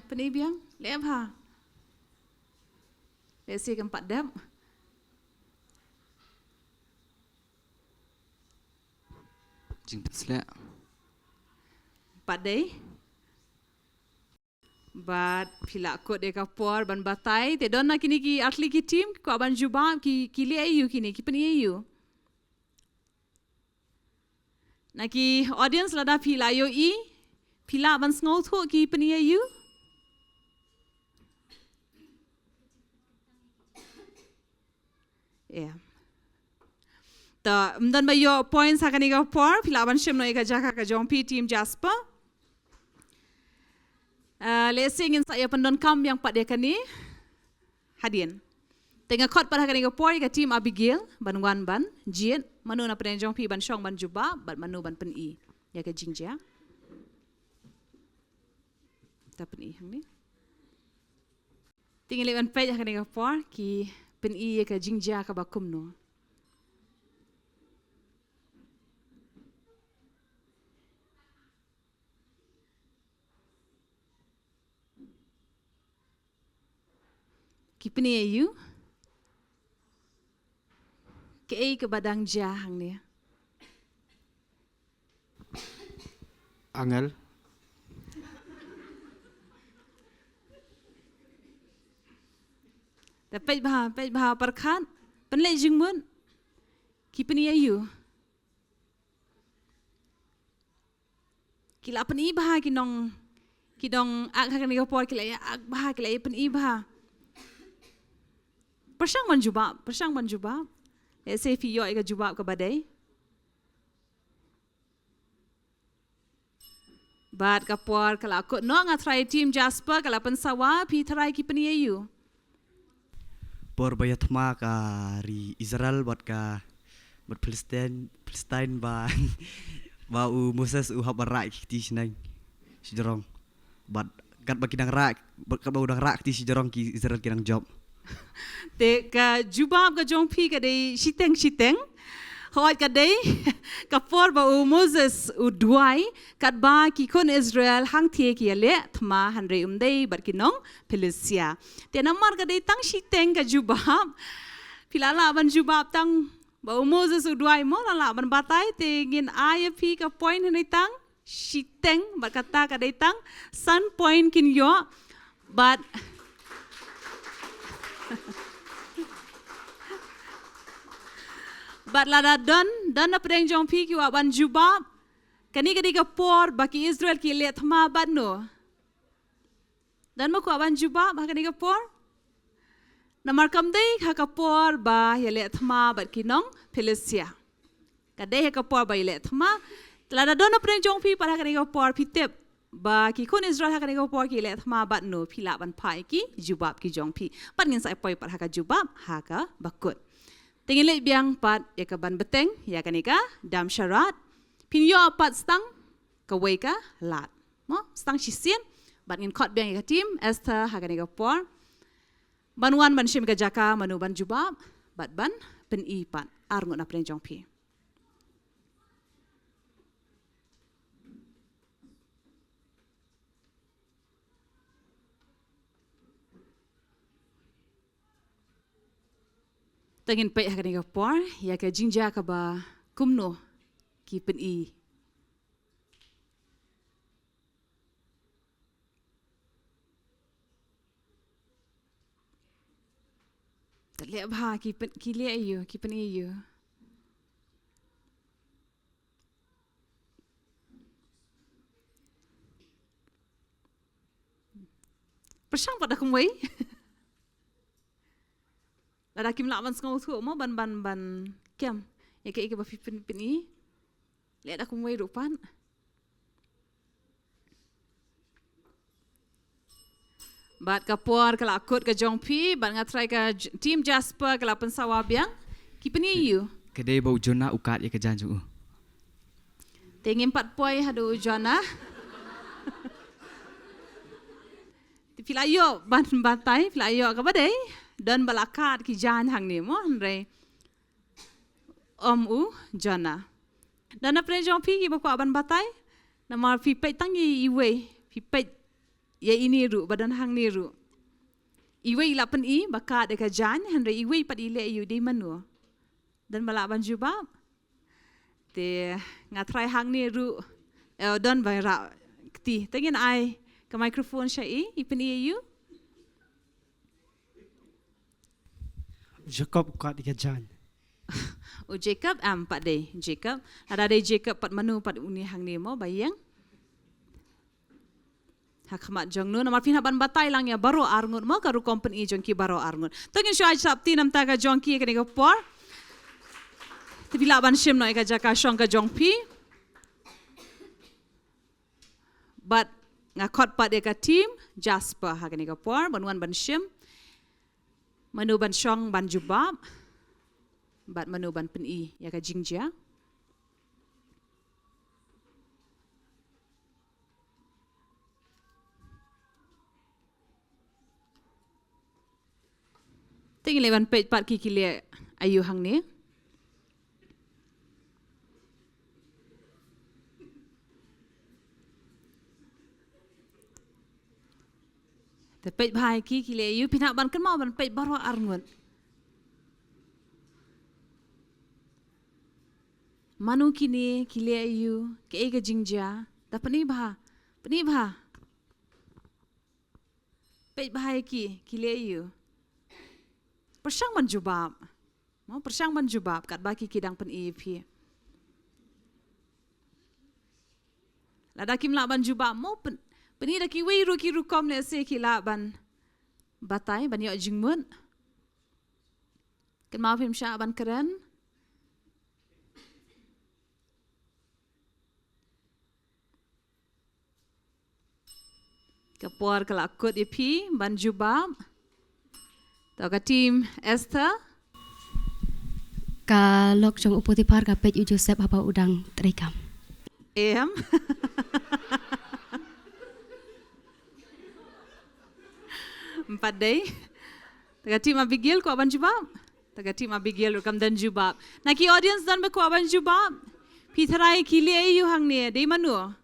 le ba. Le si keempat dam. Jing penslek. Empat day. Bat pila kot de kapor ban batai te don na kini ki atli ki team ko ban jubab ki le you kini ki pen you. Na ki audience lada pila yo I pila ban ngau thu ki pen you. Yeah. Ta mdan ba yo points hakani ka por pila ban shim no ika jaka ka jong pi team Jasper. Lesing in saya pendon kam yang pat dia kani hadian. Tengah kot pada hakani ka por ka team Abigail ban wan ban jien manu na pen jong pi ban shong ban juba ban manu ban pen I ya ka jingja. Ta pen I hang ni. Tinggal lewan pe hakani ka por ki pen I ya ka jingja ka bakum no. Kipini you ke ke badang jahang ni. Angel. Pet bah perkhan penle jingmun. Kipini you. Kila pen I bah ki dong ak hakani ka por kila ya ak bah kila pen I bah. persang ban jubab. Let's say fi yo ika jubab ka badai. Bat kapor kala akut no nga try team Jasper kala pensawa pi try ki peniayu. Por bayat ma ka ri Israel buat Palestine ba ba u Moses u habarak ti sinang si jorong. Bat kat bagi nang rak kat ba udang rak ti si jorong ki Israel kinang job. Te ka jubab ka jong pi ka dei shiteng. Hoi ka dei kapor ba u Moses u duai kat ba ki kon Israel hang tie ki ale thma hanre dei bat ki nong Philistia. Te namar ka dei tang shiteng ka jubab. Pilala ban jubab tang ba u Moses u duai mo la ban batai te ngin aya pi ka point hanai tang shiteng bat kata ka dei tang sun point kin yo but But lada dan na pedeng jong pi ki wa ban jubab. Kani ka por baki Israel ki le thma ban no. Dan mo ko ban jubab ha kani ka por. Namar kam dei ha ka por ba ya le thma bat ki nong Philistia. Ka dei ha ka por ba le thma. Lada dan na pedeng jong pi para kani ka por pi tep. Ba ki kon Israel ha kani ka por ki le thma bat no pi la ban pai ki jubab ki jong pi. Pat ngin sai poi par ha ka jubab ha ka bakut. Tingin lek biang pat ya ka ban beteng ya kanika dam syarat pinyo pat stang ka wei ka lat mo stang sisien bat ngin khot biang ya ka tim Esther ha kanika por banwan ban shim ka jaka manu ban jubab bat ban pen i pat arngot na preng jong pi Tengin pe ha kanika por ya ka jingja ka ba kumno ki pen i Terlihat bah ki lihat you ki pen i you Persang pada kumwei Lada kim la ban skong thu mo ban kem ya ke ba pen i le da kumwei rupan Bat kapor kala akut ka jong pi bat ngatrai ka team Jasper kala pensawa biang ki pen i you Kedai bau jona ukat ya ke janju. Tengin 4 poi hadu jona Filayo ban batai filayo ka badai dan balakat ki jan hang ni mo re u jana dan na pre jong pi ki ba ban batai na mar fi pe tang i we fi pe ye ini ru badan hang ni ru i we la pen i bakat de ka jan han re i we pat i le yu di manu dan bala ban jubab te ngatrai hang ni ru dan ba ra ti tengin ai ka microphone syai i pen i yu Jacob kat ika jan. O Jacob pat dei Jacob ada dei Jacob pat manu pat uni hang ni mo bayang hak mat jong nu namar pin ban batai lang ya baro arngut mo karu company jong ki baro arngut tongin syai sapti nam ta ka jong ki ka ni por tibila ban shim no ka jaka shong ka jong pi but ngakot pat de ka team Jasper ha ka ni por banwan ban shim Manu ban shong ban jubab bat manu ban pen i ya ka jingja Tingin le ban pe pat ki le ayu hang ni Te peit bhai ki le yu pina ban kan mau ban peit baro arngut Manu kini ki le yu ke ega jingja da pani bha peit bhai ki le yu persang ban jubab mau persang ban jubab kat baki kidang pen i phi Lada kim la ban jubab mau Pani da ki wei ru kom le se ki la ban batai ban yo jingmun Kenal film Syah ban keren. Kapor kelakut ipi ban jubab. Tau ka team Esther. Ka lok jong upotipar ka pej u Joseph haba udang terikam. Em. Empat day. Taga team Abigail ko aban jubab. Taga team Abigail rekam dan jubab. Naki audience dan ko aban jubab. Pitrai kili ayu hang ne day manu.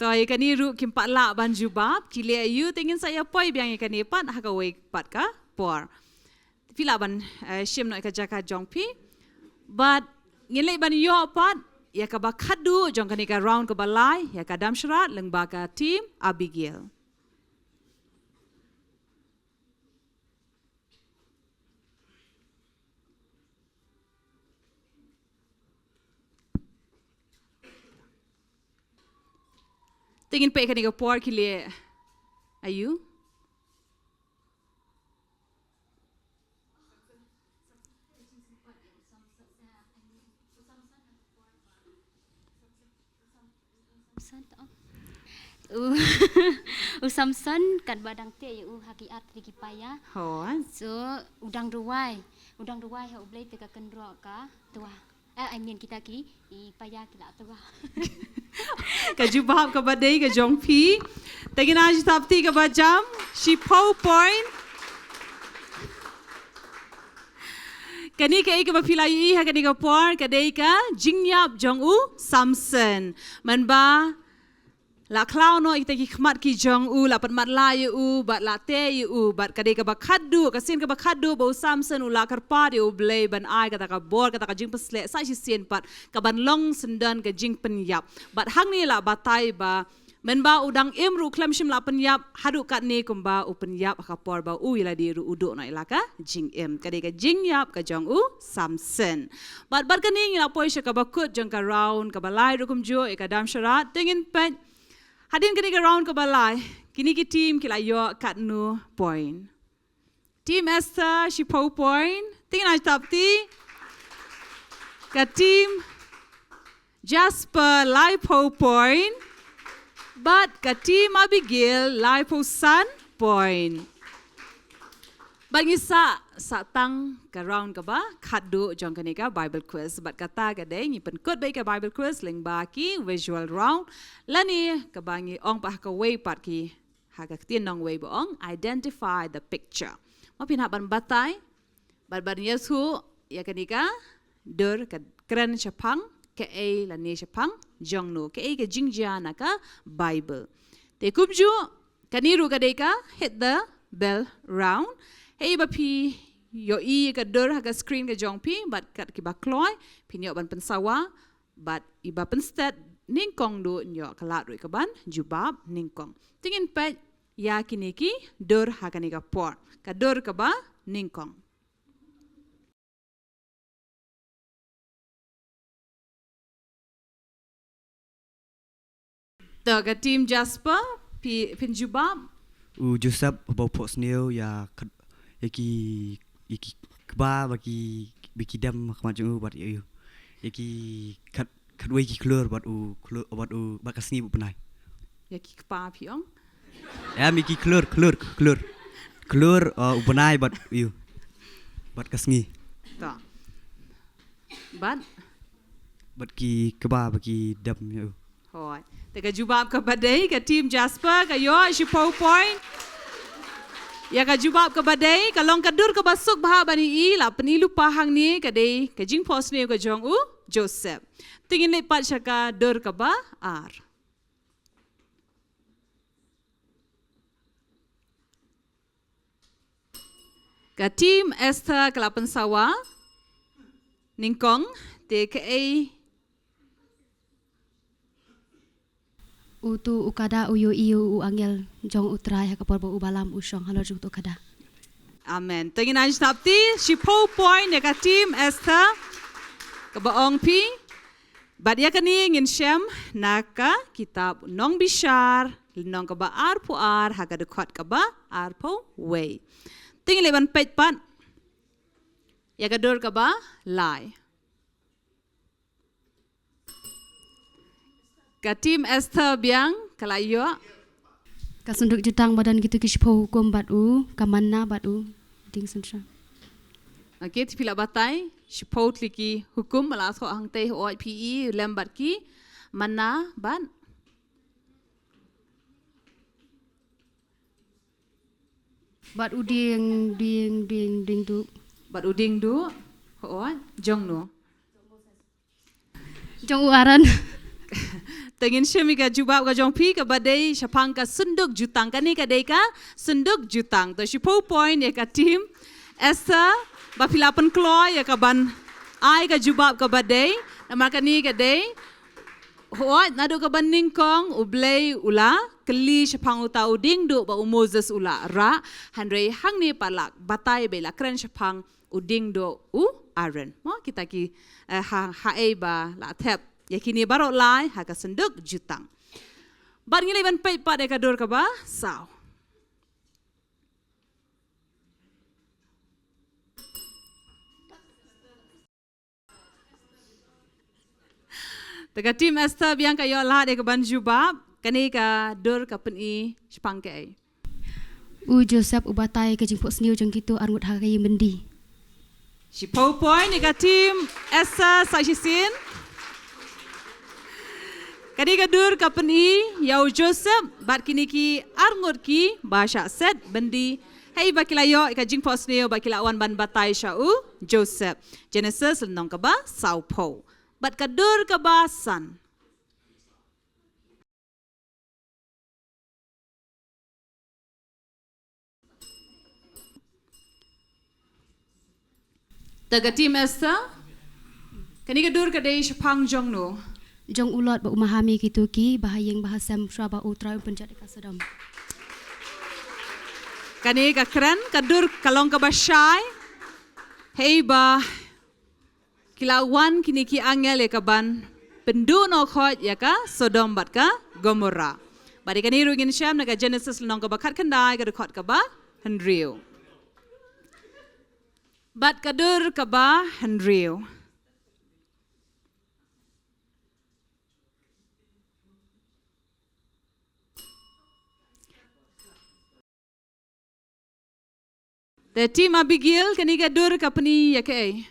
To ikan ni ru kimpat la ban jubab kili ayu tingin saya poi biang ikan ni pat ha ka wei pat ka por. Fila ban shim no ka jaka jongpi. But ngilai ban yo pat ya ka ba khadu jong ka ni ka round ka balai ya ka dam shrat leng ba ka team Abigail. Tingin pa ka ni ka por kili ayu. Samson kat badang te u haki atri ki paya. Hon. So udang ruai ha ublei te ka kendro ka tua. I mean kita ki I paya ki la tua. Ka jubab ka badai ka jongpi. Tingin aj tapti ka bajam. She PowerPoint. Kani ka ika bapila yi ha kani ka por ka dei ka jingyap jong u Samson. Man ba la klau no ita ki khmat ki jong u la pat mat la u bat la te u bat ka dei ka bakhadu ka sin ka bakhadu bo Samson u la karpa de u blei ban ai ka ta ka bor ka ta ka jing pasle sa shi sien pat ka ban long sendan ka jing penyap bat hang ni la batai ba men ba udang imru klam shim la penyap hadu kat ne kumba u penyap ka por ba u ila di ru udu na ila ka jing im ka dei ka jing yap ka jong u Samson bat ka ni la poi ka bakut jong ka round ka balai ru kum jo e ka dam sharat tingin pet hadin kini ka round ka balai kini ki team kila yo kat nu point team Esther she PowerPoint tingin aj tapti ka team Jasper live PowerPoint but ka team Abigail live sun point bagi sa tang ka round ka ba khadu jong kani ka Bible quiz but kata ka dei ni pen kod bai ka Bible quiz ling ba ki visual round lani ka bangi ong pa ka way pat ki ha ka tin nong way bo ong identify the picture ma pin ha ban batai ban yesu ya kani ka dur ka kren chapang ke ai la ne chapang jong no ke ai ka jingja na ka Bible te kubju kani ru ka dei ka hit the bell round hey bapi yo I ka dur ha ka screen ka jong pi but kat ki ba kloy pin yo ban pensawa but iba penstat ningkong do nyo kalat ru ka ban jubab ningkong tingin pet ya kiniki dur ha ka ni ka por ka dur ka ba ningkong to ka team Jasper pin jubab U Joseph bau pos neo ya ki kba bagi biki dam kemaju buat you ki kat wei ki klur buat u buat kasni bu penai ya ki pa piong ya mi ki klur u penai buat you buat kasni to but ki kba bagi dam you hoi te ka jubab ka badai ka team Jasper ka yo shi PowerPoint ya ka jubab ka badai ka long ka dur ka basuk bah bani I la penilu pahang ni ka dei ka jing pos ni ka jong u Joseph tingin le pat shaka dur ka ba ar ka team Esther kalapan sawa ningkong te ka ai Utu ukada uyu iu u angel jong utrai ha kapor bo ubalam usong halo jung tu kada. Amen. Tingin aj tapti si PowerPoint ya ka team Esther ka baong pi bad ya kani ngin shem naka kitab nong bishar nong ka ba ar pu ar ha ka dekot ka ba ar po way. Tingin leban pet pat. Ya kadur ka ba? Lai. Ka tim Esther biang kalayo. Kasunduk jutang badan gitu kispo hukum batu kamanna batu ding sentra. Okay, ti pila batai. Shipot liki hukum malas ko ang teh o PE lembat ki mana ban. Batu ding tu. Bat uding du o jong no. Jong uaran. Tengin syami ka jubab ka jong pi ka badai syapang ka sunduk jutang ka ni ka dei ka sunduk jutang. To shipo point ya ka tim Esther ba pilapan kloy ya ka ban ai ka jubab ka badai namar ka ni ka dei hoat nado ka ban ningkong ublay ula keli syapang uta uding du ba Moses ula ra handrei hang ni palak batai bela kren syapang uding do Aaron. Mo kita ki hae ba la thep yakini barok lai ha ka senduk jutang. Bar ngilai ban pai pa de ka dor ka ba saw. Teka tim Esther biang ka yo la de ka ban jubab kani ka dor ka peni spang ke. Joseph ubatai ke jingpok seniu jong gitu arngut hakai mendi. Si PowerPoint ni ka tim Esther Sajisin. Kadi ka dur ka peni yau Joseph bat kini ki arngut ki bahasa set bendi. Hey bakila yo ka jingpok seniu bakila wan ban batai syau Joseph. Genesis lenong ka ba Sao Po. Bat ka dur ka ba san. Taga tim Esther. Kani ka dur ka dei syapang jong no. Jong ulot ba umahami gitu ki bahayeng bahasam syaba utra penjat ka sedam. Kani ka keren ka dur kalong ka ba syai. Hey ba kilawan kini ki angel ya ka ban pendu no khot ya ka Sodom bat ka Gomorrah. Bari kani rugin syam na ka Genesis lenong ka ba khat khandai ka khot ka ba Henriu. Bat kadur ka ba Henriu. The team Abigail kani kadur ka peni ya ke.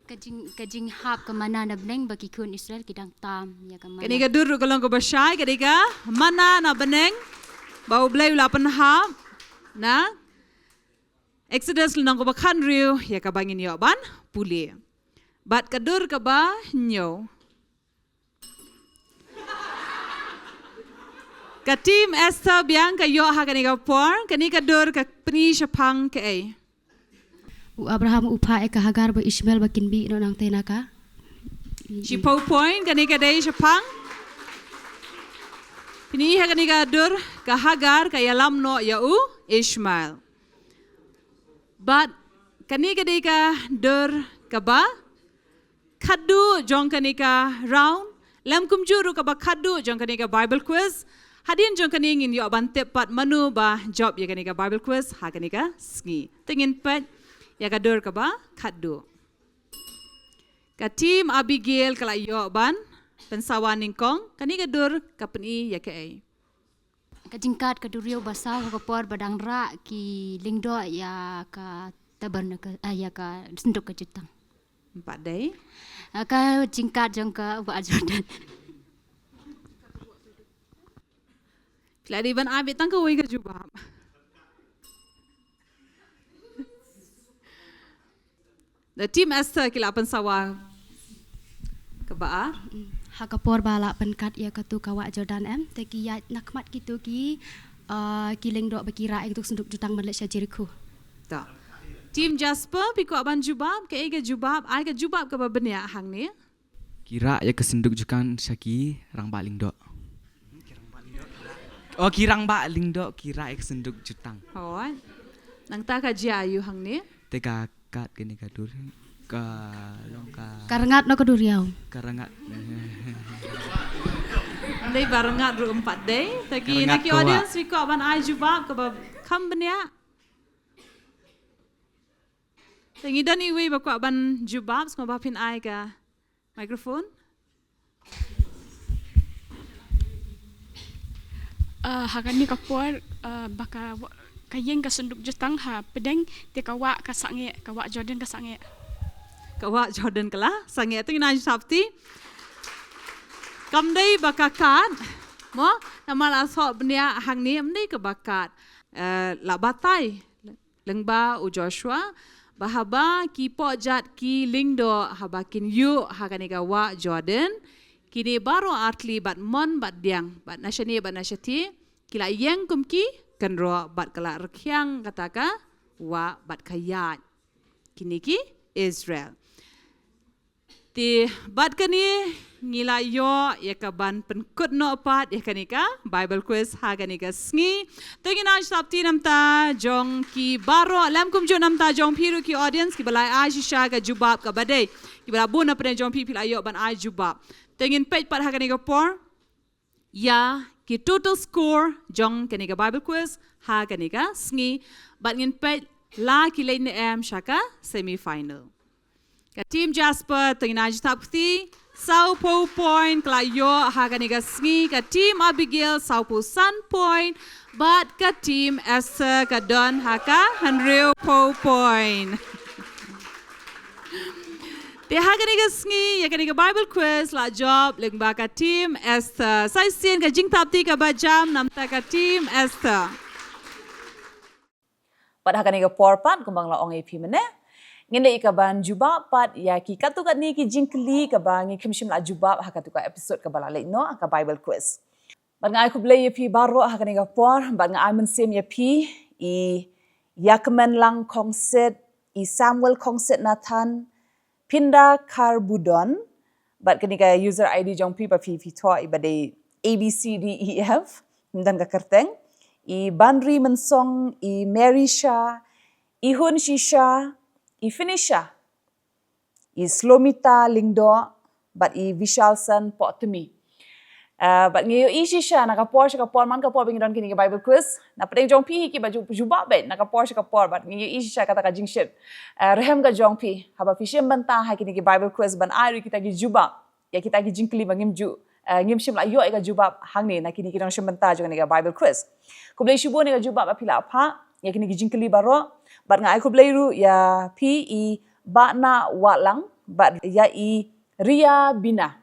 Kajing hap ke mana na beneng bagi kun Israel kidang tam ya ke mana. Kani kadur kalong ka ba syai kani ka mana na beneng bau blay ulapan hap na Exodus lenong ka ba Henriu ya ka bangin yo ban puli. Bat kadur ka ba nyo. Ka team Esther biang ka yo ha kani ka por kani kadur ka peni syapang ke ai. Abraham upa ka Hagar ba Ishmael ba kinbi no nang tenaka. Si PowerPoint kani ka dei syapang. Pini ha kani ka dur ka Hagar ka yalam no yau Ishmael. But kani ka dei ka dur ka ba khadu jong kani ka round lam kumjuru ka ba khadu jong kani ka Bible quiz. Hadin jong kani ngin yo ban tepat manu ba job ya kani ka Bible quiz ha kani ka sngi. Tingin pet ya ka dur ka ba khadu. Ka team Abigail kala yo ban pensawan ningkong kani ka dur ka peni ya ke ai. Kajingkat kaduriu basau ka por badang ra ki lingdo ya ka taban ka ya ka senduk ka jutang. Empat day. Ka jingkat jong ka ba Jordan. Keladi ban abit tang ka wei ka jubab. The team Esther kila pensawa ke ba Hakapor bala penkat ya katu kawa Jordan teki ya nakmat gitu ki kiling dok bakira itu senduk jutang Malaysia Jericho. Ta. Team Jasper piko ban jubab ke ai ka jubab ke ba benya hang ni. Kira ya kesenduk jukan syaki rang baling dok. Oh kirang baling dok kira ya kesenduk jutang. Hoi. Nang ta ka jayu hang ni. Teka kat kini kadur ka long ka Karengat no kaduriau. karangat. Andai barengat ru empat day. Taki Karengat naki kawa. audience piko ban ai jubab ke ba kam benya. Tengi dan iwi bakwa ban jubab semua bapin ai ka mikrofon. Hakan ni kapor baka kayeng ka sunduk jutang ha pedeng te kawa ka sange kawa Jordan ka sange. Kawa Jordan kala sange tengi na sabti. Kamdai bakakat mo namala so bnia hang ni amdai ke bakat la batai lengba u Joshua bahaba ki pojat ki lingdo habakin yu hakaniga wa Jordan kini baro atli bat mon bat diang bat nasyati kila yeng kumki kenro bat kala rekyang kataka wa bat kayat kini ki Israel ti bat kani ngila yo yakaban penkut no pat yakanika Bible quiz haganika sngi tengina sabti namta jong ki baro lam kum jo namta jong piru ki audience ki balai ajisha ga jubab ka badai ki bala buna pen jong pi pila yo ban aj jubab tengin page pat haganika por ya ki total score jong kanika Bible quiz haganika sngi bat ngin page la ki lane am shaka semi final ka team Jasper tengina jitapti Sau po point klayo haganiga sngi ka team Abigail sau po sun point but ka team Esther ka don haka hanreo po point. Te haganiga sngi yakaniga Bible quiz la job lengba ka team Esther. Sai sien ka jing tapti ka bajam namta ka team Esther. Pat haganiga porpat kumbang la ong AP mene. Ngene ikaban jubab pat ya ki katukat ni ki jingkli ka ba ngi kimshim la jubab hakatuka episode ka bala no ka Bible quiz. Bat ngai ku blay pi baro hakani ka por bat ngai men sem ya pi I yakmen lang kongset I Samuel kongset Nathan pinda karbudon bat kani ka user ID jong pi pa pi to I bade ABCDEF dan ka kerteng I Banri mensong I Marisha I Hun Shisha I Finisha, I Slomita Lingdo, but I Vishalsan Potternet. But ngayon isisya nakapor siya kapor man kapor bingidon kini ka Bible quiz. Na pedeng jong pi ki baju jubab bet nakapor siya kapor but ngayon isisya kata ka jingship. Rehem ka jong pi haba fishim banta ha kini ka Bible quiz ban ari kita gi jubab. Ya kita gi jingkli bangim ju. Ngim shim la yo ka jubab hang ni na kini kita shim banta jong kini ka Bible quiz. Kublay shubo ni ka jubab apila apa ya kini gi jingkli baro. Bat ngai ku bleiru ya pi I bakna walang bat ya I ria bina.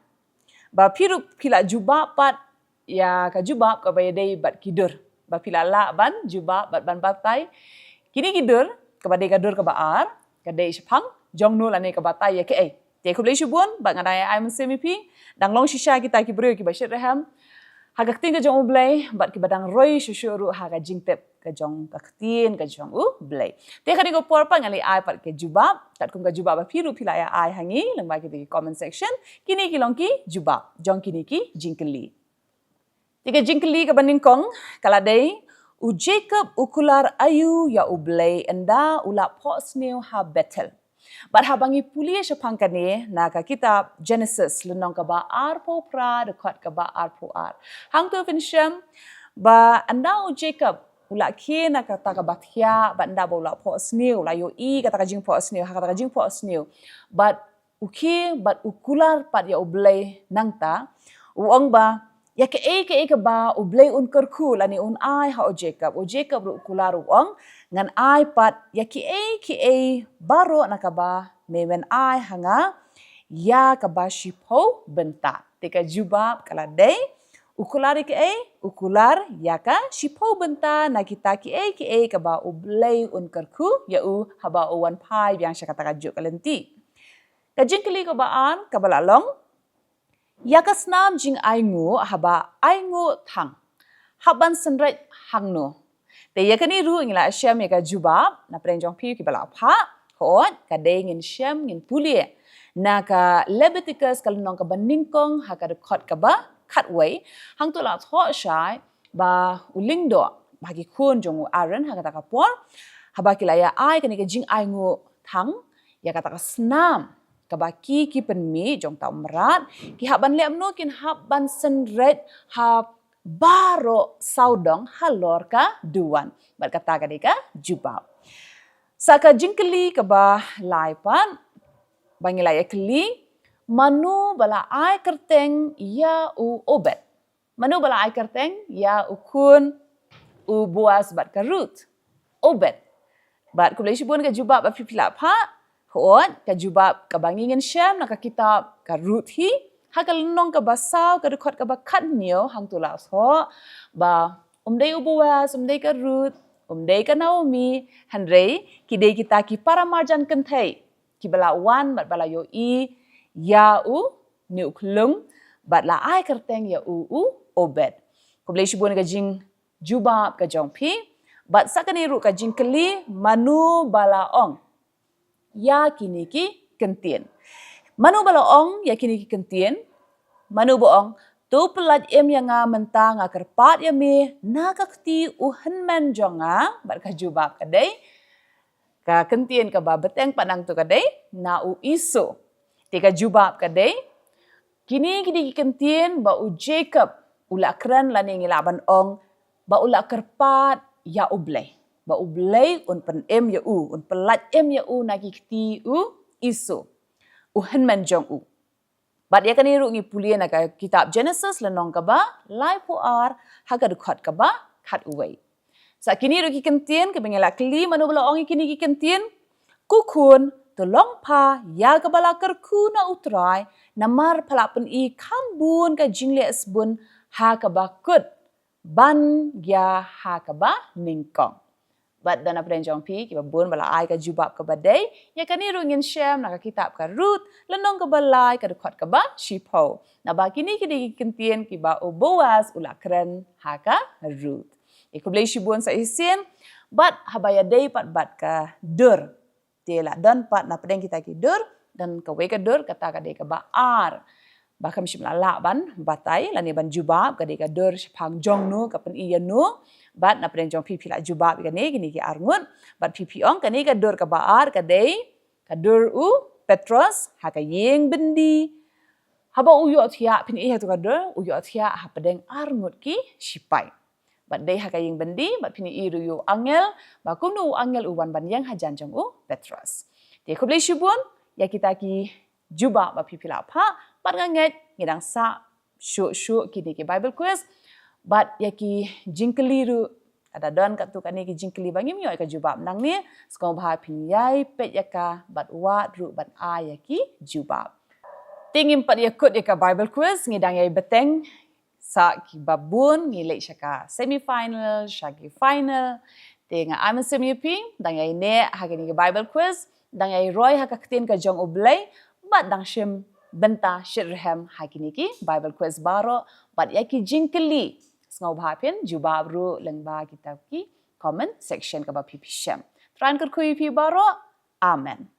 Ba piru pila jubab pat ya ka jubab ka bayadai bat kidur. Ba pila la ban jubab bat ban batai. Kini kidur ka badai kadur ka baar ka dai sepang jong nu lane ka batai ya ke ai. Te ku blei shubun bat ngai ai mensemi pi dang long shisha kita ki bru ki bashir raham. Hagak ting ka jong ublay bat ki badang roy shushuru haga jingtep ka jong kaktin ka jong ublay. Te kani ko porpa ngali ai pat ke jubab kat kum ka jubab piru pila ya ai hangi lengba ki di comment section kini ki long ki jubab jong kini ki jingkeli. Tika jingkeli ka banding kong kaladai u Jacob ukular ayu ya ublay enda ulap pos new ha battle. Bat habangi pulia sepang kani na ka kitab Genesis lenong ka ba arpo pra dekat ka ba arpo ar. Hang tu finisham ba anda u Jacob ulak ki na kata ka bathia ba anda ba ulak pos new la yo I kata ka jing pos new ha kata ka jing pos new. Bat uki bat ukular pat ya ublay nangta uang ba ya ke ka ba ublay un kerku lani un ai ha o Jacob ru ukular uang ngan ai pat ya ki baro nakaba memen ai hanga ya kaba shipo benta tika jubab kala dei ukular ukular ya ka shipo benta na kita ki kaba ublay un kerku ya u haba uwan pai yang syakata kajuk kalenti kajing kali kabaan kabalalong ya ka snam jing aingu haba aingu thang haban senret hangno te yakani ru ngila syam ya ka jubab na prenjong pi ki bala pha hot ka de ngin syam ngin pulie na ka Leviticus kalnong ka baningkong ha ka record ka ba cutway hang tu la tho shai ba ulingdo bagi kun jong Aaron ha ka ta ka por ha ba ki la ya ai ka ni ka jing ai ngo thang ya ka ta ka snam ka ba ki penmi jong ta merat ki ha ban lem no kin ha ban senret ha baro saudong halor ka duan bat kata ka dika jubab Saka jingkeli ke ba lai pan, bangi lai keli, manu bala ai kerteng ya u obet. Manu bala ai kerteng ya u kun u buas bat karut. Obet. Bat kulai shibun ke jubab api pilap ha, hoot ke jubab ke bangingin syam nak kitab karut hi, ha ke lenong ke basau ke dekot ke bakat nio hang tulas ho, ba umdai u buas, umdai karut, umdai ke Naomi, handrei kidei kita ki para marjan kentai, ki bala wan bat bala yo i ya u ni uklung bat la ai kerteng ya u obet. Kublai shibun ke jing jubab ke jong pi, bat sakani ru ka jing keli manu bala ong ya kini ki kentien. Manu bala ong ya kini ki kentien, manu boong tu pelat em yang mentang kerpat ya mi nakakti uhenmen jonga bat ka jubab kadai ka kentien ka ba beteng panang tu kadai na u iso tika jubab kadai kini ki kentien ba u Jacob ula keren lani ngilaban ong ba ula kerpat ya ublay. Ba ublay un pen em ya un pelat em ya na kiti iso. Uhenmen jong u. Bat ya kani ru ngi pulien ka kitab Genesis lenong ka ba lai puar haga dukhat ka ba khat uway. Sa kini ru ki kentien ke bengela kli manu bala ong kini ki kentien kukun tolong pa ya ka bala kerku na utrai namar palapen I kambun ka jingle esbun ha ka ba kut ban ya ha ka ba ningkong. Bat dana prenjong pi ki babun bala ai ka jubab ka badai ya kani ru ngin syam na ka kitab ka Rut lenong ka balai ka dekot ka ba shipo. Na ba kini ki kentien ki ba u Boaz ula keren ha ka Rut. Ikublai shibun sa isien bat habaya dei pat bat ka dur. Tela dan pat na pedeng kita ki dur dan ka we ka dur kata ka dei ka ba ar. Bahkan mesti melala ban batai lani ban jubab ka dei ka dur pang jong nu ka pen iya nu bat na pedeng jong pipi la jubab ka ni kini ki arngut bat pipi ong ka ni ka dur ka ba ar ka dei ka dur u Petros ha ka yeng bendi haba uyo thia pin iya tu ka dur uyo thia ha pedeng arngut ki sipai. Bat dei ha ka yeng bendi bat pini iru yu angel ba kunu angel uwan ban yang hajan jong u Petros. Te kublai shibun ya kita ki jubab ba pipi la pa bat nganget ngidang sa syuk kini ki Bible quiz bat ya ki jingkeli ru ada don kat tu kan ni ki jingkeli bangi myo ka jubab nang ni skong bha pin yai pet ya ka bat wat ru bat a ya ki jubab. Tingim pat ya kut ya ka Bible quiz ngidang yai beteng sa ki babun ngilek syaka semi-final, syaki final. Tenga I'm semi-ping, dang yai ne ha ki Bible quiz, dang yai roy ha ka ketin ka jong ublay, bat dang shim benta shirhem ha ki Bible quiz baro, bat ya ki jingkeli. Ngau bhapin jubab ru lengba kitab ki comment section ka ba pipi shem. Tran kur kui pi baro. Amen.